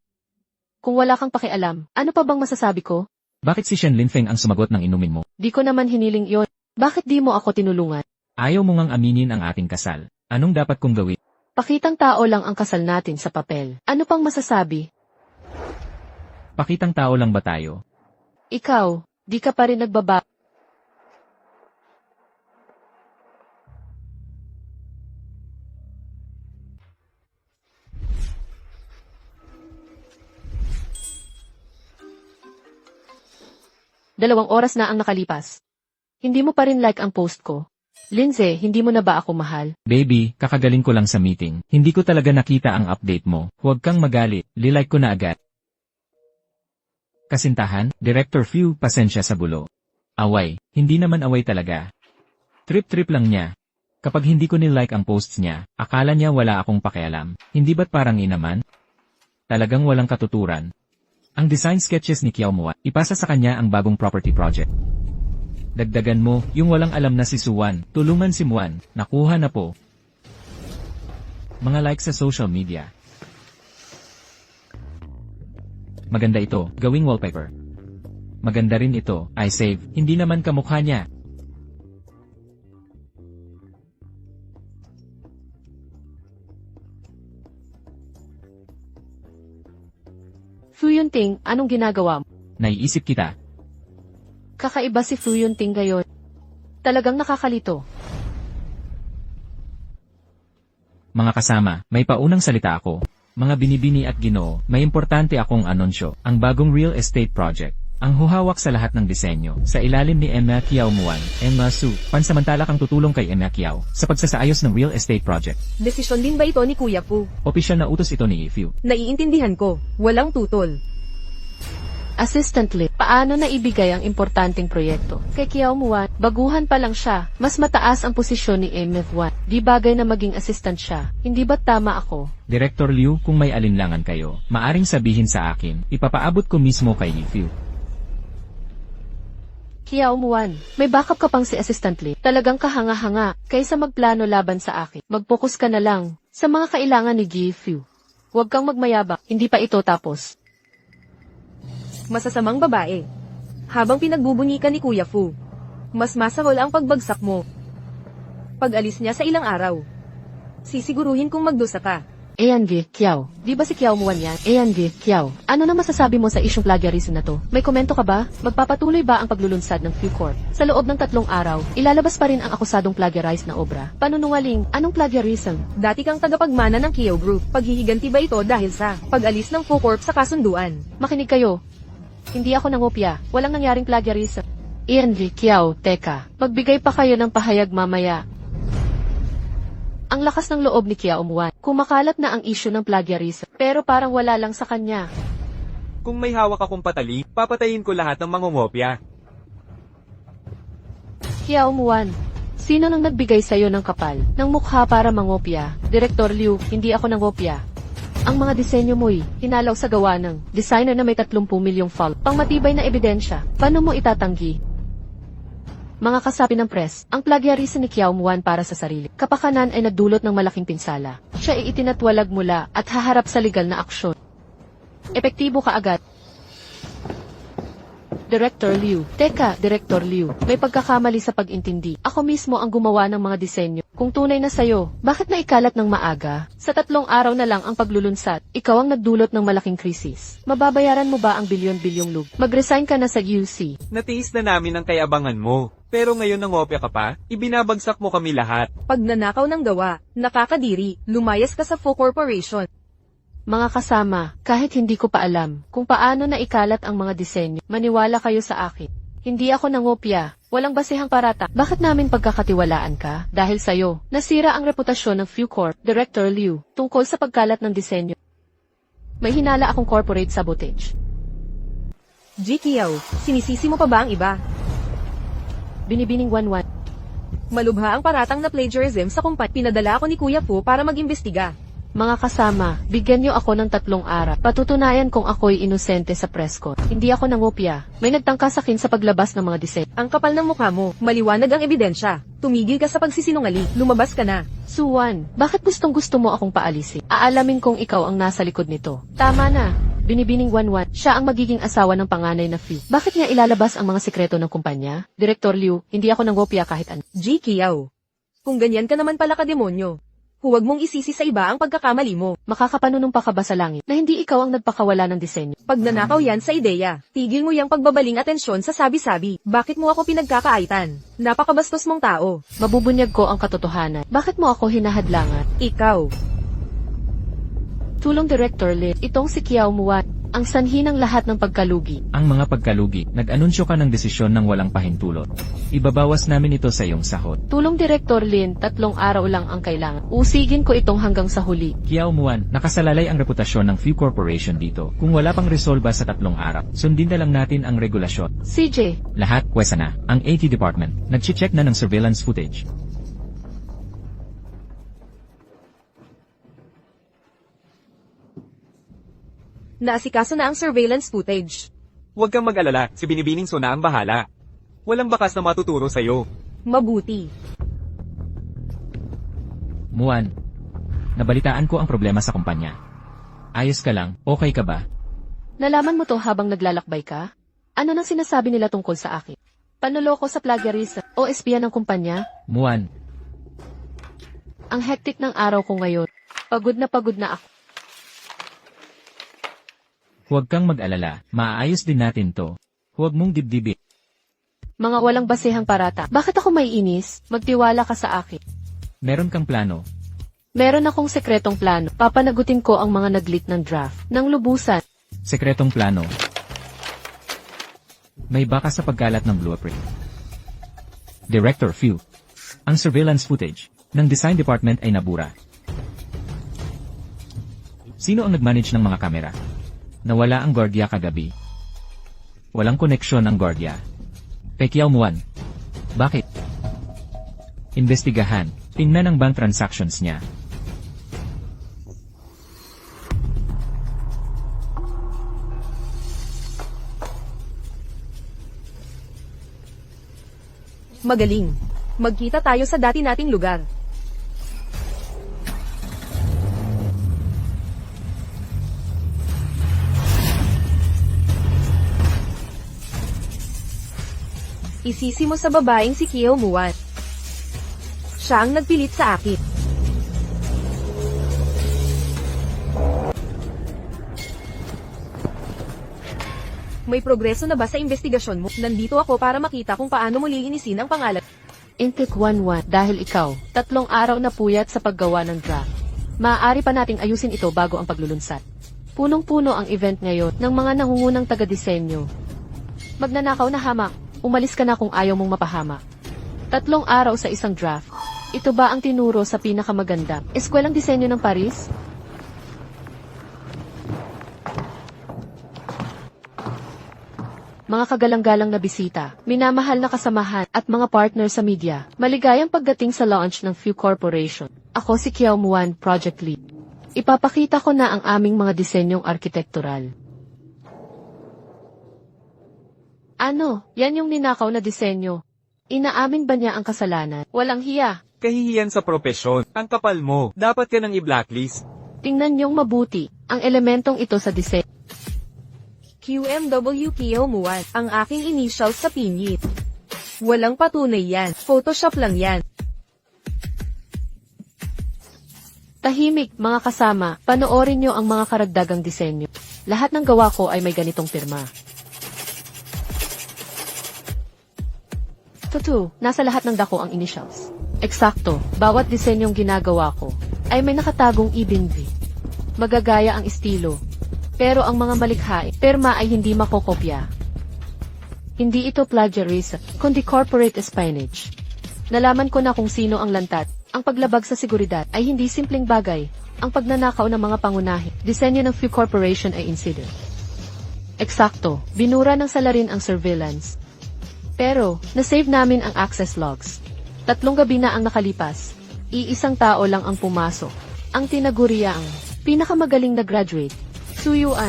Kung wala kang pakialam, ano pa bang masasabi ko? Bakit si Shen Linfeng ang sumagot ng inumin mo? Di ko naman hiniling yon. Bakit di mo ako tinulungan? Ayaw mo ngang aminin ang ating kasal. Anong dapat kong gawin? Pakitang tao lang ang kasal natin sa papel. Ano pang masasabi? Pakitang tao lang ba tayo? Ikaw, di ka pa rin nagbaba. Dalawang oras na ang nakalipas. Hindi mo pa rin like ang post ko. Lindsay, hindi mo na ba ako mahal? Baby, kakagaling ko lang sa meeting. Hindi ko talaga nakita ang update mo. Huwag kang magalit, lilike ko na agad. Kasintahan, Director Few, pasensya sa gulo. Away, hindi naman away talaga. Trip-trip lang niya. Kapag hindi ko nilike ang posts niya, akala niya wala akong pakialam. Hindi ba't parang inaman? Talagang walang katuturan. Ang design sketches ni Kiao Muan, ipasa sa kanya ang bagong property project. Dagdagan mo, yung walang alam na si Suwan, tulungan si Muan, nakuha na po. Mga likes sa social media. Maganda ito, gawing wallpaper. Maganda rin ito, I save, hindi naman kamukha niya. Fu Yunting, anong ginagawa mo? Naiisip kita. Kakaiba si Fu Yunting ngayon. Talagang nakakalito. Mga kasama, may paunang salita ako. Mga binibini at ginoo, may importante akong anunsyo, ang bagong real estate project. Ang huhawak sa lahat ng disenyo, sa ilalim ni Emma Kiao Muan, Emma Su, pansamantala kang tutulong kay Emma Kiao, sa pagsasaayos ng real estate project. Desisyon din ba ito ni Kuya Fu? Opisyal na utos ito ni Ifyu. Naiintindihan ko. Walang tutol. Assistant Lee, paano na ibigay ang importanteng proyekto? Kay Kiao Muan, baguhan pa lang siya, mas mataas ang posisyon ni MF1. Di bagay na maging assistant siya. Hindi ba't tama ako? Director Liu, kung may alinlangan kayo, maaring sabihin sa akin, ipapaabot ko mismo kay Ifyu. Kiao Muan, may backup ka pang si Assistant Lee. Talagang kahanga-hanga, kaysa magplano laban sa akin. Mag-focus ka na lang sa mga kailangan ni Gifu. Huwag kang magmayabang, hindi pa ito tapos. Masasamang babae. Habang pinagbubunyikan ni Kuya Fu, mas masahol ang pagbagsak mo. Pag alis niya sa ilang araw, sisiguruhin kung magdusa ka. ANV, Kiao. Di ba si Kiao Muan yan? ANV, Kiao. Ano na masasabi mo sa isyong plagiarism na to? May komento ka ba? Magpapatuloy ba ang paglulunsad ng Few Corp? Sa loob ng 3 araw, ilalabas pa rin ang akusadong plagiarized na obra. Panunungaling, anong plagiarism? Dati kang tagapagmana ng Kiao Group. Paghihiganti ba ito dahil sa pag-alis ng Few Corp sa kasunduan? Makinig kayo. Hindi ako nangopya. Walang nangyaring plagiarism. ANV, Kiao, teka. Magbigay pa kayo ng pahayag mamaya. Ang lakas ng loob ni Kiao Muan. Kumakalat na ang issue ng plagiarism, pero parang wala lang sa kanya. Kung may hawak akong patali, papatayin ko lahat ng mangungopya. Kiao Muan, sino nang nagbigay sa'yo ng kapal, ng mukha para mangopya? Direktor Liu, hindi ako nangopya. Ang mga disenyo mo'y hinalaw sa gawa ng designer na may 30 milyong follow. Pangmatibay na ebidensya, paano mo itatanggi? Mga kasapi ng press, ang plagiarism ni Kiao Muan para sa sarili. Kapakanan ay nagdulot ng malaking pinsala. Siya ay itinatwalag mula at haharap sa legal na aksyon. Epektibo ka agad. Director Liu. Teka, Director Liu. May pagkakamali sa pag-intindi. Ako mismo ang gumawa ng mga disenyo. Kung tunay na sayo, bakit naikalat ng maaga? Sa 3 araw na lang ang paglulunsad, ikaw ang nagdulot ng malaking krisis. Mababayaran mo ba ang bilyon-bilyong lug? Mag-resign ka na sa UC. Natiis na namin ang kayabangan mo. Pero ngayon nangopya ka pa, ibinabagsak mo kami lahat. Pagnanakaw ng gawa, nakakadiri, lumayas ka sa Few Corporation. Mga kasama, kahit hindi ko pa alam kung paano naikalat ang mga disenyo, maniwala kayo sa akin. Hindi ako nangopya, walang basehang parata. Bakit namin pagkakatiwalaan ka? Dahil sa'yo, nasira ang reputasyon ng Few Corp, Director Liu, tungkol sa pagkalat ng disenyo. May hinala akong corporate sabotage. G. Kiao, sinisisi mo pa ba ang iba? Binibining 1-1. Malubha ang paratang na plagiarism sa kumpanya. Pinadala ako ni Kuya Fu para mag-imbestiga. Mga kasama, bigyan niyo ako ng 3 araw. Patutunayan kung ako'y inosente sa press con. Hindi ako nangopya. May nagtangka sa akin sa paglabas ng mga disenyo. Ang kapal ng mukha mo, maliwanag ang ebidensya. Tumigil ka sa pagsisinungaling, lumabas ka na. Suwan, bakit gustong-gusto mo akong paalisin? Aalamin kong ikaw ang nasa likod nito. Tama na. Binibining 1-1, siya ang magiging asawa ng panganay na Fee. Bakit niya ilalabas ang mga sikreto ng kumpanya? Direktor Liu, hindi ako nangopya kahit ano. G. Kiao, kung ganyan ka naman pala kademonyo, huwag mong isisi sa iba ang pagkakamali mo. Makakapanunong pa ka ba sa langit na hindi ikaw ang nagpakawala ng disenyo? Pag nanakaw yan sa ideya, tigil mo yang pagbabaling atensyon sa sabi-sabi. Bakit mo ako pinagkakaaitan? Napakabastos mong tao. Mabubunyag ko ang katotohanan. Bakit mo ako hinahadlangan? Ikaw. Tulong Director Lin, itong si Kiao Muan, ang sanhi ng lahat ng pagkalugi. Ang mga pagkalugi, nag-anunsyo ka ng desisyon ng walang pahintulot. Ibabawas namin ito sa iyong sahod. Tulong Director Lin, 3 araw lang ang kailangan. Usigin ko itong hanggang sa huli. Kiao Muan, nakasalalay ang reputasyon ng Few Corporation dito. Kung wala pang resolba sa 3 araw, sundin na lang natin ang regulasyon. CJ, Lahat, pwesa na. Ang AT Department, nag-check na ng surveillance footage. Naasikaso na ang surveillance footage. Huwag kang mag-alala, si Binibining So na ang bahala. Walang bakas na matuturo sa'yo. Mabuti. Muan, nabalitaan ko ang problema sa kumpanya. Ayos ka lang, okay ka ba? nalaman mo to habang naglalakbay ka? Ano nang sinasabi nila tungkol sa akin? Panloloko sa plagiarism o espiya ng kumpanya? Muan, Ang hektik ng araw ko ngayon. Pagod na ako. huwag kang mag-alala, maayos din natin to. Huwag mong dibdibin. Mga walang basehang parata. Bakit ako may inis? Magtiwala ka sa akin. Meron kang plano. Meron akong sekretong plano. Papanagutin ko ang mga nag-leak ng draft. Nang lubusan. Sekretong plano. May baka sa pagkalat ng blueprint. Director Few. Ang surveillance footage ng design department ay nabura. Sino ang nag-manage ng mga kamera? Nawala ang guardia kagabi. Walang koneksyon ang guardia. Kiao Muan. Bakit? Investigahan. Tingnan ang bank transactions niya. Magaling. Magkita tayo sa dati nating lugar. Isisi mo sa babaeng si Kiao Muan. Siya ang nagpilit sa akin. May progreso na ba sa investigasyon mo? Nandito ako para makita kung paano mo lilinisin ang pangalan. Intik 11 dahil ikaw, 3 araw na puyat sa paggawa ng draft. Maaari pa nating ayusin ito bago ang paglulunsad. Punong-puno ang event ngayon ng mga nangungunang taga-disenyo. Magnanakaw na hamak, umalis ka na kung ayaw mong mapahamak. 3 araw sa isang draft. Ito ba ang tinuro sa pinakamaganda Eskwelang Disenyo ng Paris? Mga kagalang-galang na bisita, minamahal na kasamahan, at mga partner sa media, maligayang pagdating sa launch ng Few Corporation. Ako si Kiao Muan, Project Lead. Ipapakita ko na ang aming mga disenyong arkitektural. Ano, yan yung ninakaw na disenyo. Inaamin ba niya ang kasalanan? Walang hiya. Kahihiyan sa propesyon. Ang kapal mo. Dapat ka nang i-blacklist. Tingnan niyong mabuti, ang elementong ito sa disenyo. QMW Kiao Muan, ang aking initials sa pinyit. Walang patunay yan. Photoshop lang yan. Tahimik, mga kasama, panoorin niyo ang mga karagdagang disenyo. Lahat ng gawa ko ay may ganitong pirma. Totoo, nasa lahat ng dako ang initials. Eksakto, bawat disenyong ginagawa ko ay may nakatagong ibinbi. Magagaya ang estilo. Pero ang mga malikhain, pirma ay hindi makokopya. Hindi ito plagiarism, kundi corporate espionage. Nalaman ko na kung sino ang lantat. Ang paglabag sa seguridad ay hindi simpleng bagay. Ang pagnanakaw ng mga pangunahin, disenyo ng Few Corporation ay incident. Eksakto, binura ng salarin ang surveillance. Pero, nasave namin ang access logs. 3 gabi na ang nakalipas. Iisang tao lang ang pumasok. Ang tinaguriya ang pinakamagaling na graduate. Suyuan.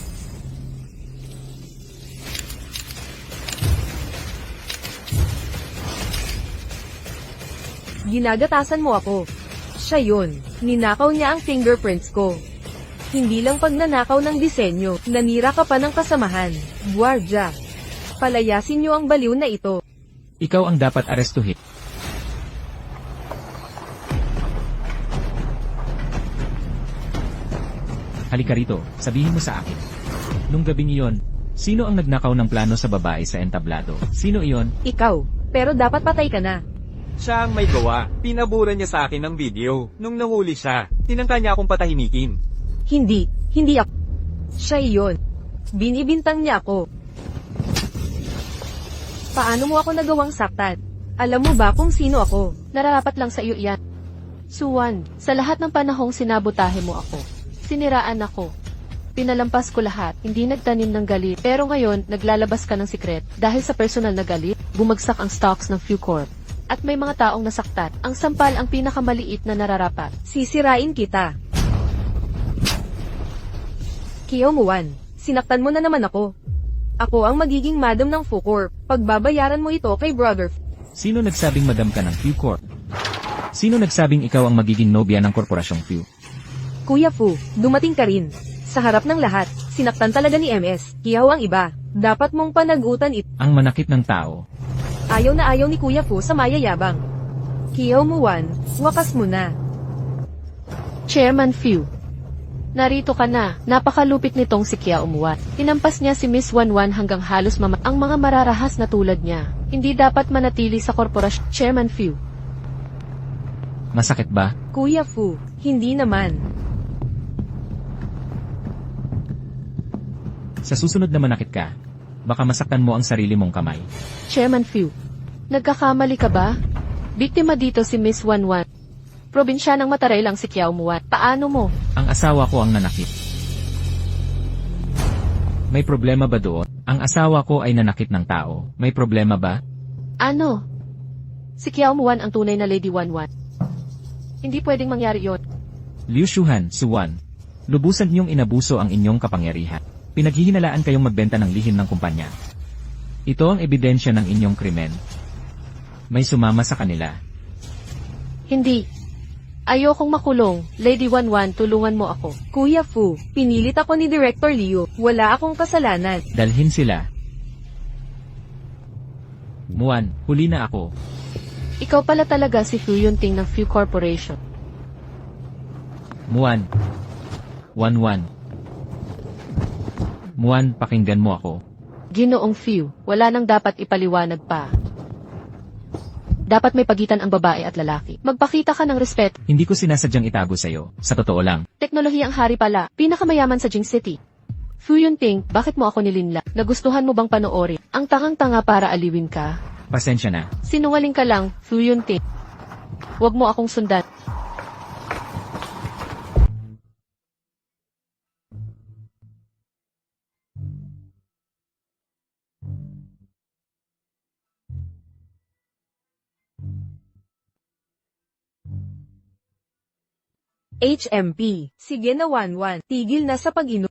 Ginagatasan mo ako. Siya yun. Ninakaw niya ang fingerprints ko. Hindi lang pagnanakaw ng disenyo, nanira ka pa ng kasamahan. Guardia. Palayasin niyo ang baliw na ito. Ikaw ang dapat arestuhin. Halika rito, sabihin mo sa akin. Nung gabing iyon, sino ang nagnakaw ng plano sa babae sa entablado? Sino iyon? Ikaw. Pero dapat patay ka na. Siya ang may gawa. Pinabura niya sa akin ng video. Nung nahuli siya, tinangka niya akong patahimikin. Hindi ako. Siya iyon. Binibintang niya ako. Paano mo ako nagawang saktan? Alam mo ba kung sino ako? Nararapat lang sa iyo iyan. Suwan, sa lahat ng panahong sinabotahe mo ako. Siniraan ako. Pinalampas ko lahat, hindi nagtanim ng galit. Pero ngayon, naglalabas ka ng sikret. Dahil sa personal na galit, bumagsak ang stocks ng Few Corp. At may mga taong nasaktan. Ang sampal ang pinakamaliit na nararapat. Sisirain kita. Kiao Muan, sinaktan mo na naman ako. Ako ang magiging madam ng Few Corp. Pagbabayaran mo ito kay brother. Sino nagsabing madam ka ng Few Corp? Sino nagsabing ikaw ang magiging nobya ng korporasyong Few? Kuya Fu, dumating ka rin. Sa harap ng lahat, sinaktan talaga ni MS. Kiao ang iba. Dapat mong panagutan ito. Ang manakit ng tao. Ayaw na ayaw ni Kuya Fu sa mayayabang. Kiao Muan, wakas mo na. Chairman Few. Narito ka na, napakalupit nitong si Kiao Muan. Tinampas niya si Miss Wanwan hanggang halos ang mga mararahas na tulad niya. Hindi dapat manatili sa korporasyon. Chairman Few. Masakit ba? Kuya Fu, hindi naman. Sa susunod na manakit ka, baka masaktan mo ang sarili mong kamay. Chairman Few. Nagkakamali ka ba? Biktima dito si Miss Wanwan. Probinsya ng Mataray lang si Kiao Muan. Paano mo? Ang asawa ko ang nanakit. May problema ba doon? Ang asawa ko ay nanakit ng tao. May problema ba? Ano? Si Kiao Muan ang tunay na Lady Wanwan. Hindi pwedeng mangyari yon. Liu Shuhan, Suwan. Lubusan niyong inabuso ang inyong kapangyarihan. Pinaghihinalaan kayong magbenta ng lihim ng kumpanya. Ito ang ebidensya ng inyong krimen. May sumama sa kanila. Hindi. Ayokong makulong. Lady Wanwan, tulungan mo ako. Kuya Fu, pinilit ako ni Director Liu. Wala akong kasalanan. Dalhin sila. Muan, huli na ako. Ikaw pala talaga si Fu Yunting ng Few Corporation. Muan. Wanwan. Muan, pakinggan mo ako. Ginoong Few, wala nang dapat ipaliwanag pa. Dapat may pagitan ang babae at lalaki. Magpakita ka ng respeto. Hindi ko sinasadyang itago sa'yo. Sa totoo lang. Teknolohiyang hari pala, pinakamayaman sa Jing City. Fu Yunting, bakit mo ako nilinla? Nagustuhan mo bang panoorin? Ang tangang-tanga para aliwin ka? Pasensya na. Sinungaling ka lang, Fu Yunting. Huwag mo akong sundan. HMP. Sige na 1-1. Tigil na sa pag-inom.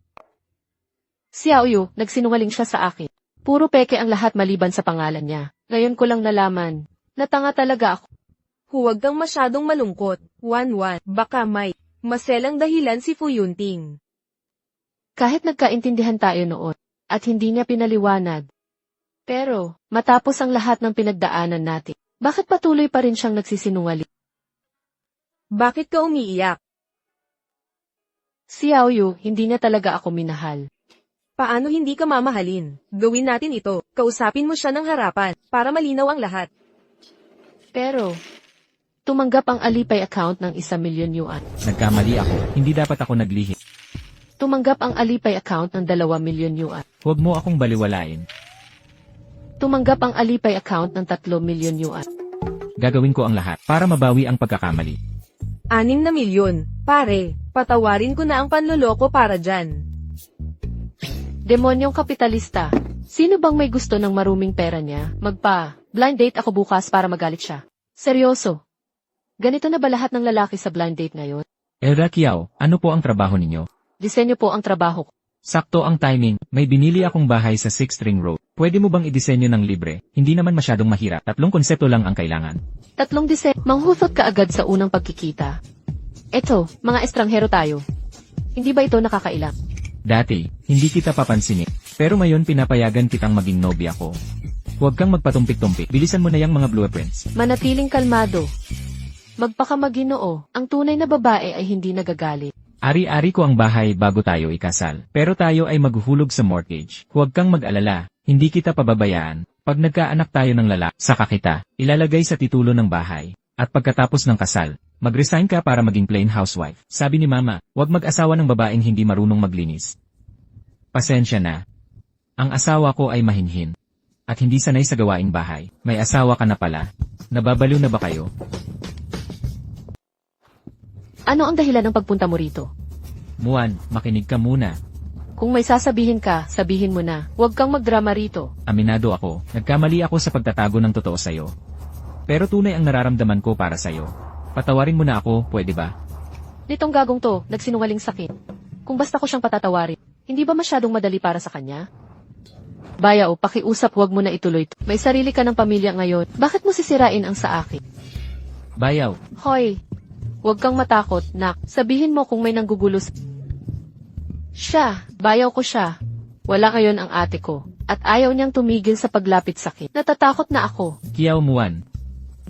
Si Xiaoyu, nagsinungaling siya sa akin. Puro peke ang lahat maliban sa pangalan niya. Ngayon ko lang nalaman. Natanga talaga ako. Huwag kang masyadong malungkot. 1-1. Baka may maselang dahilan si Fu Yunting. Kahit nagkaintindihan tayo noon, at hindi niya pinaliwanag. Pero, matapos ang lahat ng pinagdaanan natin, bakit patuloy pa rin siyang nagsisinungaling? Bakit ka umiiyak? Si Xiaoyu, hindi niya talaga ako minahal. Paano hindi ka mamahalin? Gawin natin ito. Kausapin mo siya ng harapan, para malinaw ang lahat. Pero, tumanggap ang Alipay account ng 1,000,000 yuan. Nagkamali ako. Hindi dapat ako naglihim. Tumanggap ang Alipay account ng 2,000,000 yuan. Huwag mo akong baliwalain. Tumanggap ang Alipay account ng 3,000,000 yuan. Gagawin ko ang lahat para mabawi ang pagkakamali. 6 na milyon. Pare, patawarin ko na ang panloloko para dyan. Demonyong kapitalista. Sino bang may gusto ng maruming pera niya? Blind date ako bukas para magalit siya. Seryoso. Ganito na ba lahat ng lalaki sa blind date ngayon? Elra Kiao, ano po ang trabaho ninyo? Disenyo po ang trabaho ko. Sakto ang timing. May binili akong bahay sa 6th Ring Road. Pwede mo bang idisenyo ng libre? Hindi naman masyadong mahirap. 3 konsepto lang ang kailangan. 3 disenyo. Manghutot ka agad sa unang pagkikita. Eto, mga estranghero tayo. Hindi ba ito nakakailang? Dati, hindi kita papansinin. Pero ngayon pinapayagan kitang maging nobya ko. Huwag kang magpatumpik-tumpik. Bilisan mo na yung mga blueprints. Manatiling kalmado. Magpakamaginoo. Ang tunay na babae ay hindi nagagalit. Ari-ari ko ang bahay bago tayo ikasal. Pero tayo ay maghuhulog sa mortgage. Huwag kang mag-alala. Hindi kita pababayaan. Pag nagkaanak tayo ng lalaki, saka kita ilalagay sa titulo ng bahay. At pagkatapos ng kasal, mag-resign ka para maging plain housewife. Sabi ni Mama, huwag mag-asawa ng babaeng hindi marunong maglinis. Pasensya na. Ang asawa ko ay mahinhin. At hindi sanay sa gawaing bahay. May asawa ka na pala. Nababaliw na ba kayo? Ano ang dahilan ng pagpunta mo rito? Muan, makinig ka muna. Kung may sasabihin ka, sabihin mo na. Huwag kang magdrama rito. Aminado ako. Nagkamali ako sa pagtatago ng totoo sa'yo. Pero tunay ang nararamdaman ko para sa'yo. Patawarin mo na ako, pwede ba? Nitong gagong to, nagsinungaling sakin. Kung basta ko siyang patatawarin, hindi ba masyadong madali para sa kanya? Bayaw, pakiusap, huwag mo na ituloy. May sarili ka ng pamilya ngayon. Bakit mo sisirain ang sa akin? Bayaw, Hoy, huwag kang matakot, nak. Sabihin mo kung may nanggugulos. Siya, bayaw ko siya. Wala ngayon ang ate ko. At ayaw niyang tumigil sa paglapit sa akin. Natatakot na ako. Kiao Muan.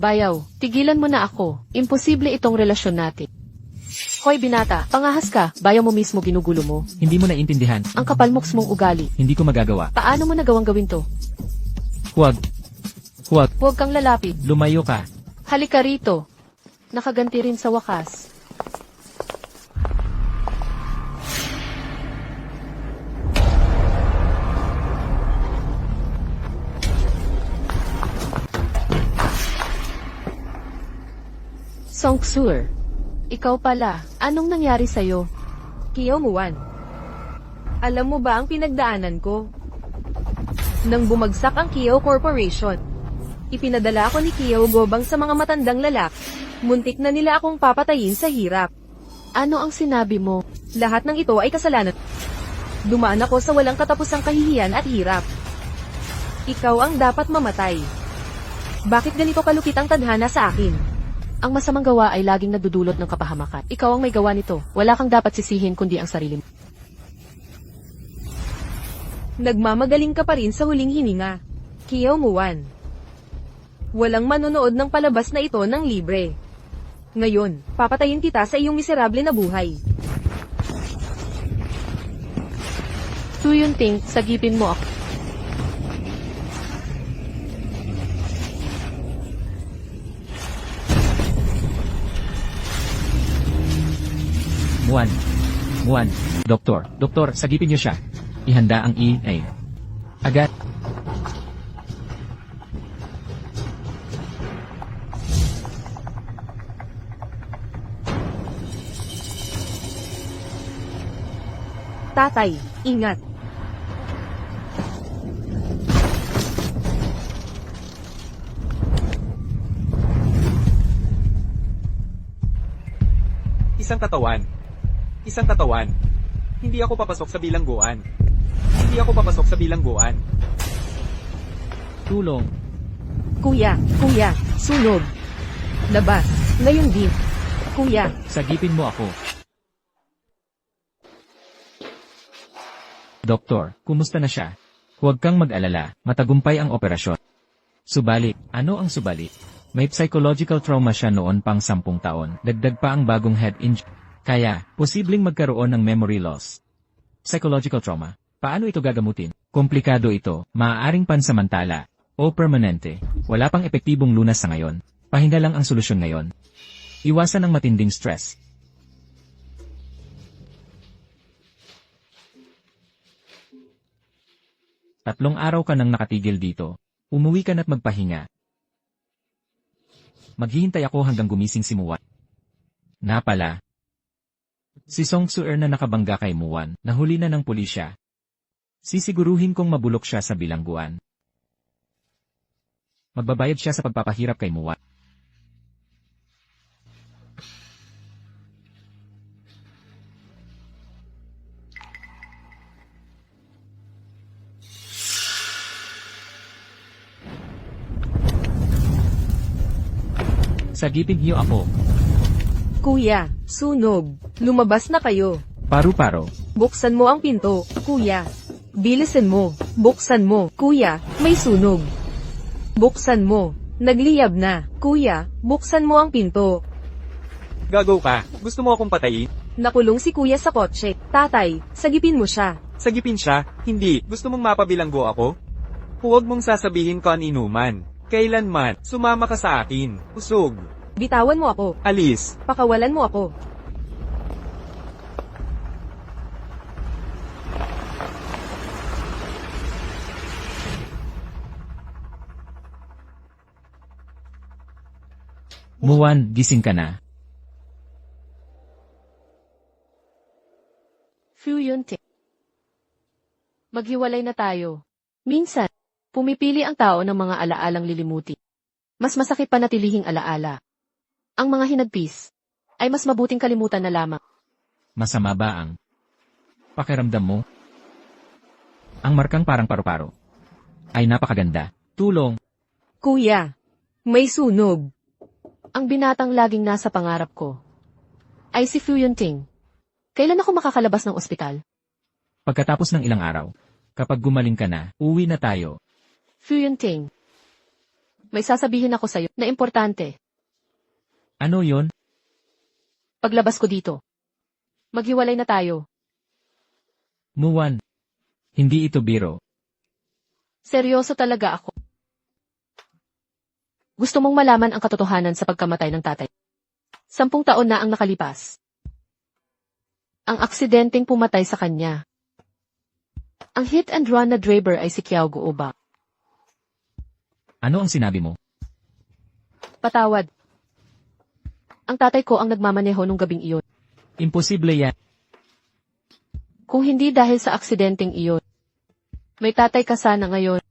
Bayaw, tigilan mo na ako. Imposible itong relasyon natin. Hoy binata, pangahas ka. Bayaw mo mismo ginugulo mo. Hindi mo naiintindihan. Ang kapalmoks mong ugali. Hindi ko magagawa. Paano mo nagawang gawin to? Huwag. Huwag. Huwag kang lalapit. Lumayo ka. Halika rito. Nakaganti rin sa wakas. Song Sur, ikaw pala, anong nangyari sa'yo? Kiyo Muan. Alam mo ba ang pinagdaanan ko? Nang bumagsak ang Kiyo Corporation, ipinadala ako ni Kiyo Gobang sa mga matandang lalaki. Muntik na nila akong papatayin sa hirap. Ano ang sinabi mo? Lahat ng ito ay kasalanan. Dumaan ako sa walang katapusang kahihiyan at hirap. Ikaw ang dapat mamatay. Bakit ganito kalupit ang tadhana sa akin? Ang masamang gawa ay laging nagdudulot ng kapahamakan. Ikaw ang may gawa nito. Wala kang dapat sisihin kundi ang sarili mo. Nagmamagaling ka pa rin sa huling hininga. Kiyo Muan. Walang manonood ng palabas na ito ng libre. Ngayon, papatayin kita sa iyong miserable na buhay. Su Yunting, sagipin mo ako. Muan. Doktor, sagipin niyo siya. Ihanda ang EA. Agad. Tatay, ingat. Isang katawan. Isang katawan. Hindi ako papasok sa bilangguan. Hindi ako papasok sa bilangguan. Tulong. Kuya, sunog. Labas, ngayon din. Kuya, Sagipin mo ako. Doktor, kumusta na siya? Huwag kang mag-alala, matagumpay ang operasyon. Subalit, ano ang subalit? May psychological trauma siya noon pang 10 taon, dagdag pa ang bagong head injury. Kaya, posibleng magkaroon ng memory loss. Psychological trauma. Paano ito gagamutin? Komplikado ito, maaaring pansamantala, o permanente. Wala pang epektibong lunas sa ngayon. Pahinga lang ang solusyon ngayon. Iwasan ang matinding stress. Tatlong araw ka nang nakatigil dito. Umuwi ka na't magpahinga. Maghihintay ako hanggang gumising si Muwan. Na pala. Si Song Suer na nakabangga kay Muwan, nahuli na ng pulisya. Sisiguruhin kong mabulok siya sa bilangguan. Magbabayad siya sa pagpapahirap kay Muwan. Sagipin niyo ako. kuya, sunog. Lumabas na kayo. Paru-paro. Buksan mo ang pinto, kuya. Bilisan mo, buksan mo, kuya, may sunog. Buksan mo, nagliyab na, kuya, buksan mo ang pinto. Gago ka. Gusto mo akong patayin? Nakulong si kuya sa kotse. Tatay, sagipin mo siya. Sagipin siya? Hindi. Gusto mong mapabilanggo ako? Huwag mong sasabihin ko ang inuman. Kailanman, sumama ka sa akin. Usog. Bitawan mo ako. Alis. Pakawalan mo ako. Muwan, gising ka na. Fuyunte. Maghiwalay na tayo. Minsan, pumipili ang tao ng mga alaalang lilimutin. Mas masakit pa na tilihing alaala. Ang mga hinagpis ay mas mabuting kalimutan na lamang. Masama ba ang pakiramdam mo? Ang markang parang paru-paro ay napakaganda. Tulong. Kuya, may sunog. Ang binatang laging nasa pangarap ko ay si Fuyunting. Kailan ako makakalabas ng ospital? Pagkatapos ng ilang araw, kapag gumaling ka na, uwi na tayo. Fuyunting. May sasabihin ako sa'yo na importante. Ano yon? Paglabas ko dito, maghiwalay na tayo. Muwan. Hindi ito biro. Seryoso talaga ako. Gusto mong malaman ang katotohanan sa pagkamatay ng tatay. 10 taon na ang nakalipas. Ang aksidenteng pumatay sa kanya. Ang hit and run na driver ay si Kiao Guoba. Ano ang sinabi mo? Patawad. Ang tatay ko ang nagmamaneho nung gabing iyon. Imposible yan. Kung hindi dahil sa aksidenteng iyon, may tatay ka sana ngayon.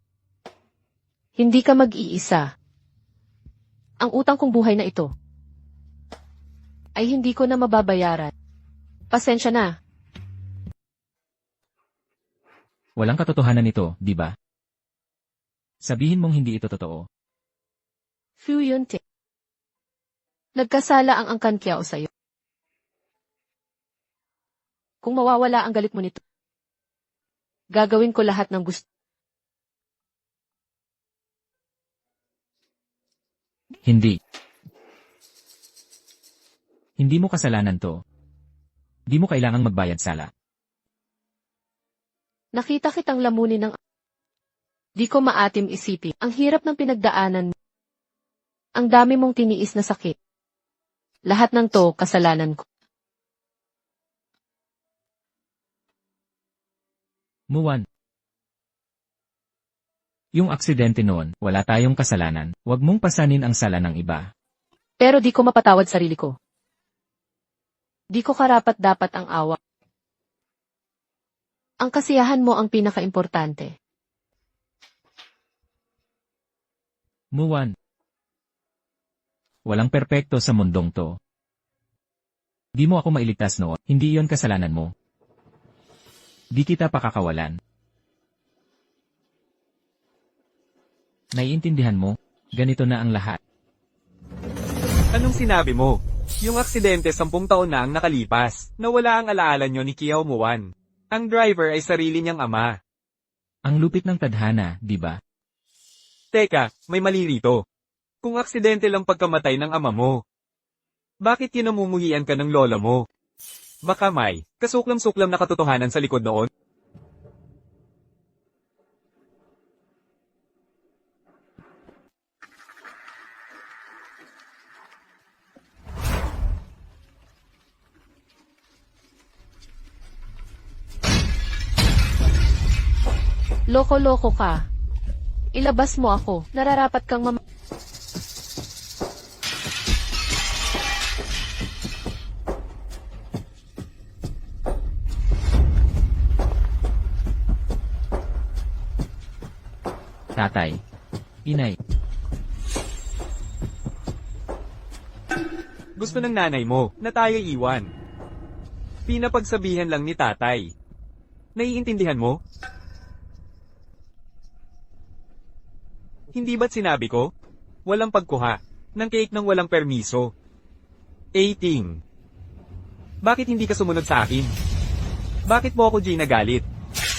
Hindi ka mag-iisa. Ang utang kong buhay na ito ay hindi ko na mababayaran. Pasensya na. Walang katotohanan ito, di ba? Sabihin mong hindi ito totoo. Fuyunte. Nagkasala ang Angkan Kiao sa'yo. Kung mawawala ang galit mo nito, gagawin ko lahat ng gusto. Hindi. Hindi mo kasalanan to. Di mo kailangang magbayad sala. Nakita kitang lamunin ng... Di ko maatim isipin. Ang hirap ng pinagdaanan mo. Ang dami mong tiniis na sakit. Lahat ng to, kasalanan ko. Muwan. Yung aksidente noon, wala tayong kasalanan. Huwag mong pasanin ang sala ng iba. Pero di ko mapatawad sarili ko. Di ko karapat-dapat ang awa. Ang kasiyahan mo ang pinakaimportante. Muwan. Walang perpekto sa mundong to. Di mo ako mailigtas noon, hindi yon kasalanan mo. Di kita pakakawalan. Naiintindihan mo, ganito na ang lahat. Anong sinabi mo? Yung aksidente 10 taon na ang nakalipas, nawala ang alaala nyo ni Kiao Muwan. Ang driver ay sarili niyang ama. Ang lupit ng tadhana, di ba? Teka, may mali rito. Kung aksidente lang pagkamatay ng ama mo, bakit kinamumuhian ka ng lola mo? Baka may kasuklam-suklam na katotohanan sa likod noon? Loko-loko ka. Ilabas mo ako. Nararapat kang Tatay. Inay. Gusto ng nanay mo na tayo iwan. Pinapagsabihan lang ni tatay. Naiintindihan mo? Hindi ba't sinabi ko? Walang pagkuha ng cake ng walang permiso. 18. Bakit hindi ka sumunod sa akin? Bakit mo ako ginagalit?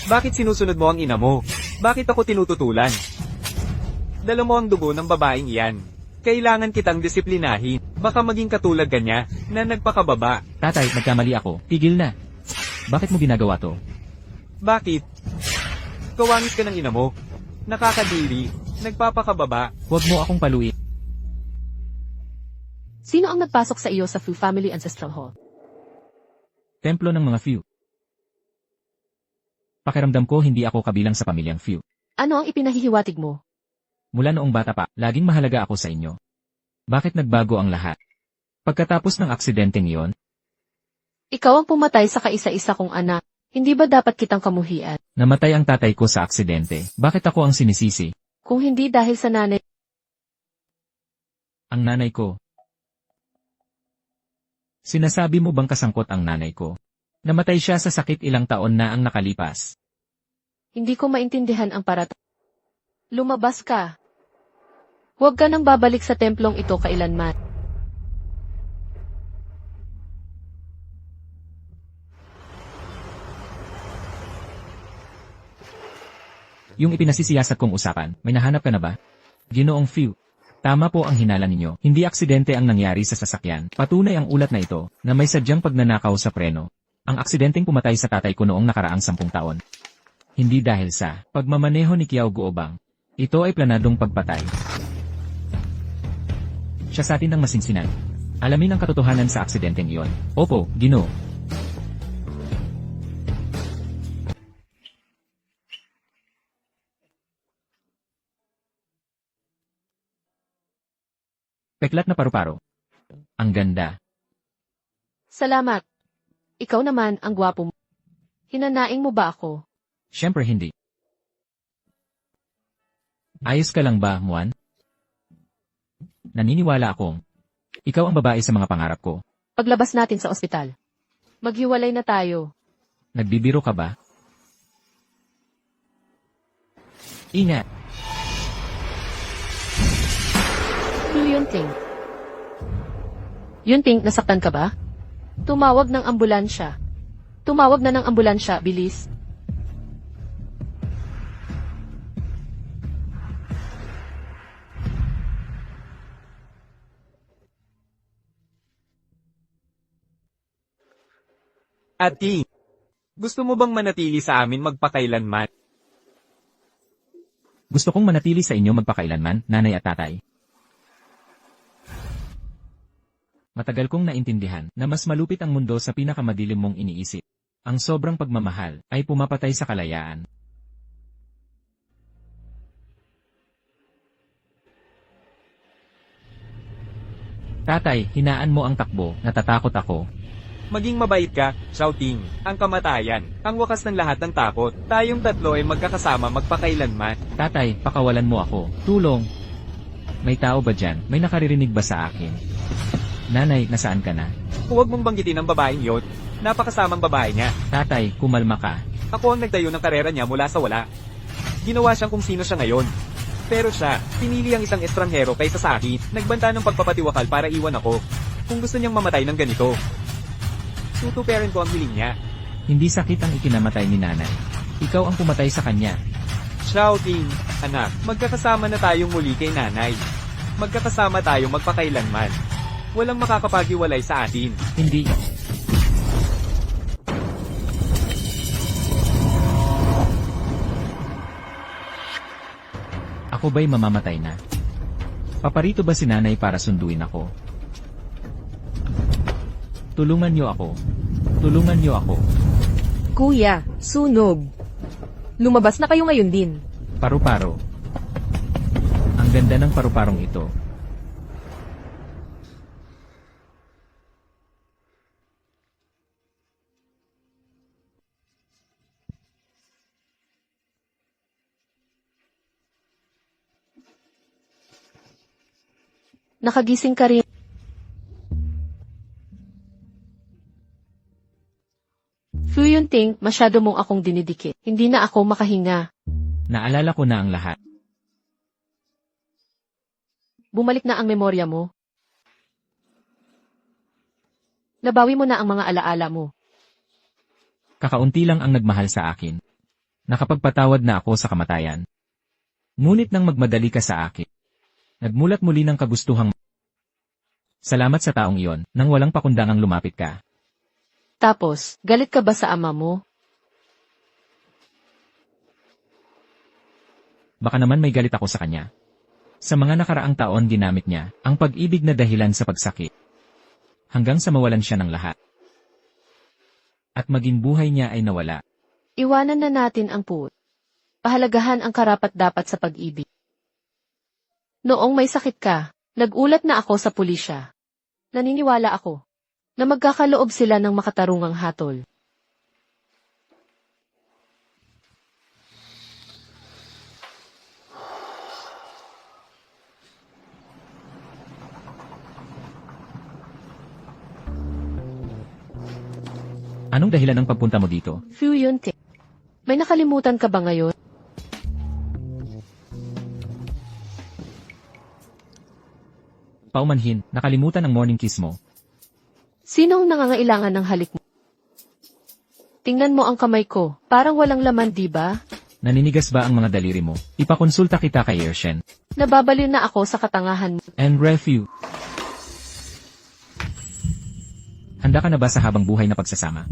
Bakit sinusunod mo ang ina mo? Bakit ako tinututulan? Dala mo ang dugo ng babaeng iyan. Kailangan kitang disiplinahin. Baka maging katulad ka niya na nagpakababa. Tatay, nagkamali ako. Tigil na. Bakit mo ginagawa to? Bakit? Kawangis ka ng ina mo. Nakakadiri. Nagpapakababa. Huwag mo akong paluin. Sino ang nagpasok sa iyo sa Fu Family Ancestral Hall? Templo ng mga Few. Pakiramdam ko hindi ako kabilang sa pamilyang Few. Ano ang ipinahihiwatig mo? Mula noong bata pa, laging mahalaga ako sa inyo. Bakit nagbago ang lahat? Pagkatapos ng aksidenteng iyon, Ikaw ang pumatay sa kaisa-isa kong anak. Hindi ba dapat kitang kamuhian? namatay ang tatay ko sa aksidente. Bakit ako ang sinisisi? Kung hindi dahil sa nanay, Ang nanay ko. Sinasabi mo bang kasangkot ang nanay ko? Namatay siya sa sakit ilang taon na ang nakalipas. hindi ko maintindihan ang parat. Lumabas ka. Huwag ka nang babalik sa templong ito kailanman. Yung ipinasisiyasat kong usapan, may nahanap ka na ba? Ginoong Few. Tama po ang hinala ninyo. Hindi aksidente ang nangyari sa sasakyan. Patunay ang ulat na ito, na may sadyang pagnanakaw sa preno. Ang aksidenteng pumatay sa tatay ko noong nakaraang 10 taon. Hindi dahil sa pagmamaneho ni Kiao Guobang. Ito ay planadong pagpatay. Siya sa atin ang masinsinan. Alamin ang katotohanan sa aksidenteng iyon. Opo, Ginoo. Peklat na paru-paro. Ang ganda. Salamat. Ikaw naman ang gwapo mo. Hinanaing mo ba ako? Siyempre hindi. Ayos ka lang ba, Muan? Naniniwala akong ikaw ang babae sa mga pangarap ko. Paglabas natin sa ospital. Maghiwalay na tayo. Nagbibiro ka ba? Ingat. Yunting. Yunting, nasaktan ka ba? Tumawag ng ambulansya. Tumawag na ng ambulansya, bilis. Ati, gusto mo bang manatili sa amin magpakailanman? Gusto kong manatili sa inyo magpakailanman, nanay at tatay. Matagal kong naintindihan na mas malupit ang mundo sa pinakamadilim mong iniisip. Ang sobrang pagmamahal ay pumapatay sa kalayaan. Tatay, hinaan mo ang takbo, natatakot ako. Maging mabait ka, Xiao Ting. Ang kamatayan, ang wakas ng lahat ng takot. Tayong tatlo ay magkakasama magpakailanman. Tatay, pakawalan mo ako. Tulong! May tao ba dyan? May nakaririnig ba sa akin? Nanay, nasaan ka na? Huwag mong banggitin ang babaeng yon. Napakasamang babae niya. Tatay, kumalma ka. Ako ang nagtayo ng karera niya mula sa wala. Ginawa siyang kung sino siya ngayon. Pero siya, pinili ang isang estranghero kaysa sa akin. Nagbanta ng pagpapatiwakal para iwan ako. Kung gusto niyang mamatay ng ganito. Tutuperin ko ang hiling niya. Hindi sakit ang ikinamatay ni nanay. Ikaw ang pumatay sa kanya. Xiao Ting, anak, magkakasama na tayong muli kay nanay. Magkakasama tayong magpakailanman. Walang makakapaghiwalay sa atin. Hindi. Ako ba'y mamamatay na? Paparito ba si nanay para sunduin ako? Tulungan niyo ako. Tulungan niyo ako. Kuya, sunog. Lumabas na kayo ngayon din. Paru-paro. Ang ganda ng paru-parong ito. Nakagising ka rin. Fu Yunting, masyado mong akong dinidikit. Hindi na ako makahinga. Naalala ko na ang lahat. Bumalik na ang memorya mo. Nabawi mo na ang mga alaala mo. Kakaunti lang ang nagmahal sa akin. Nakapagpatawad na ako sa kamatayan. Ngunit nang magmadali ka sa akin, nagmulat muli ng kagustuhang. Salamat sa taong iyon, nang walang pakundangang lumapit ka. Tapos, galit ka ba sa ama mo? Baka naman may galit ako sa kanya. Sa mga nakaraang taon ginamit niya, ang pag-ibig na dahilan sa pagsakit. Hanggang sa mawalan siya ng lahat. At maging buhay niya ay nawala. Iwanan na natin ang puot. Pahalagahan ang karapat-dapat sa pag-ibig. Noong may sakit ka, nagulat na ako sa pulisya. Naniniwala ako na magkakaloob sila ng makatarungang hatol. Anong dahilan ng pagpunta mo dito? Fu Yunting, may nakalimutan ka ba ngayon? Paumanhin, nakalimutan ang morning kiss mo. Sino ang nangangailangan ng halik mo? Tingnan mo ang kamay ko, parang walang laman, di ba? Naninigas ba ang mga daliri mo? Ipakonsulta kita kay Ershen. Nababaliw na ako sa katangahan mo. And refu. Handa ka na ba sa habang buhay na pagsasama?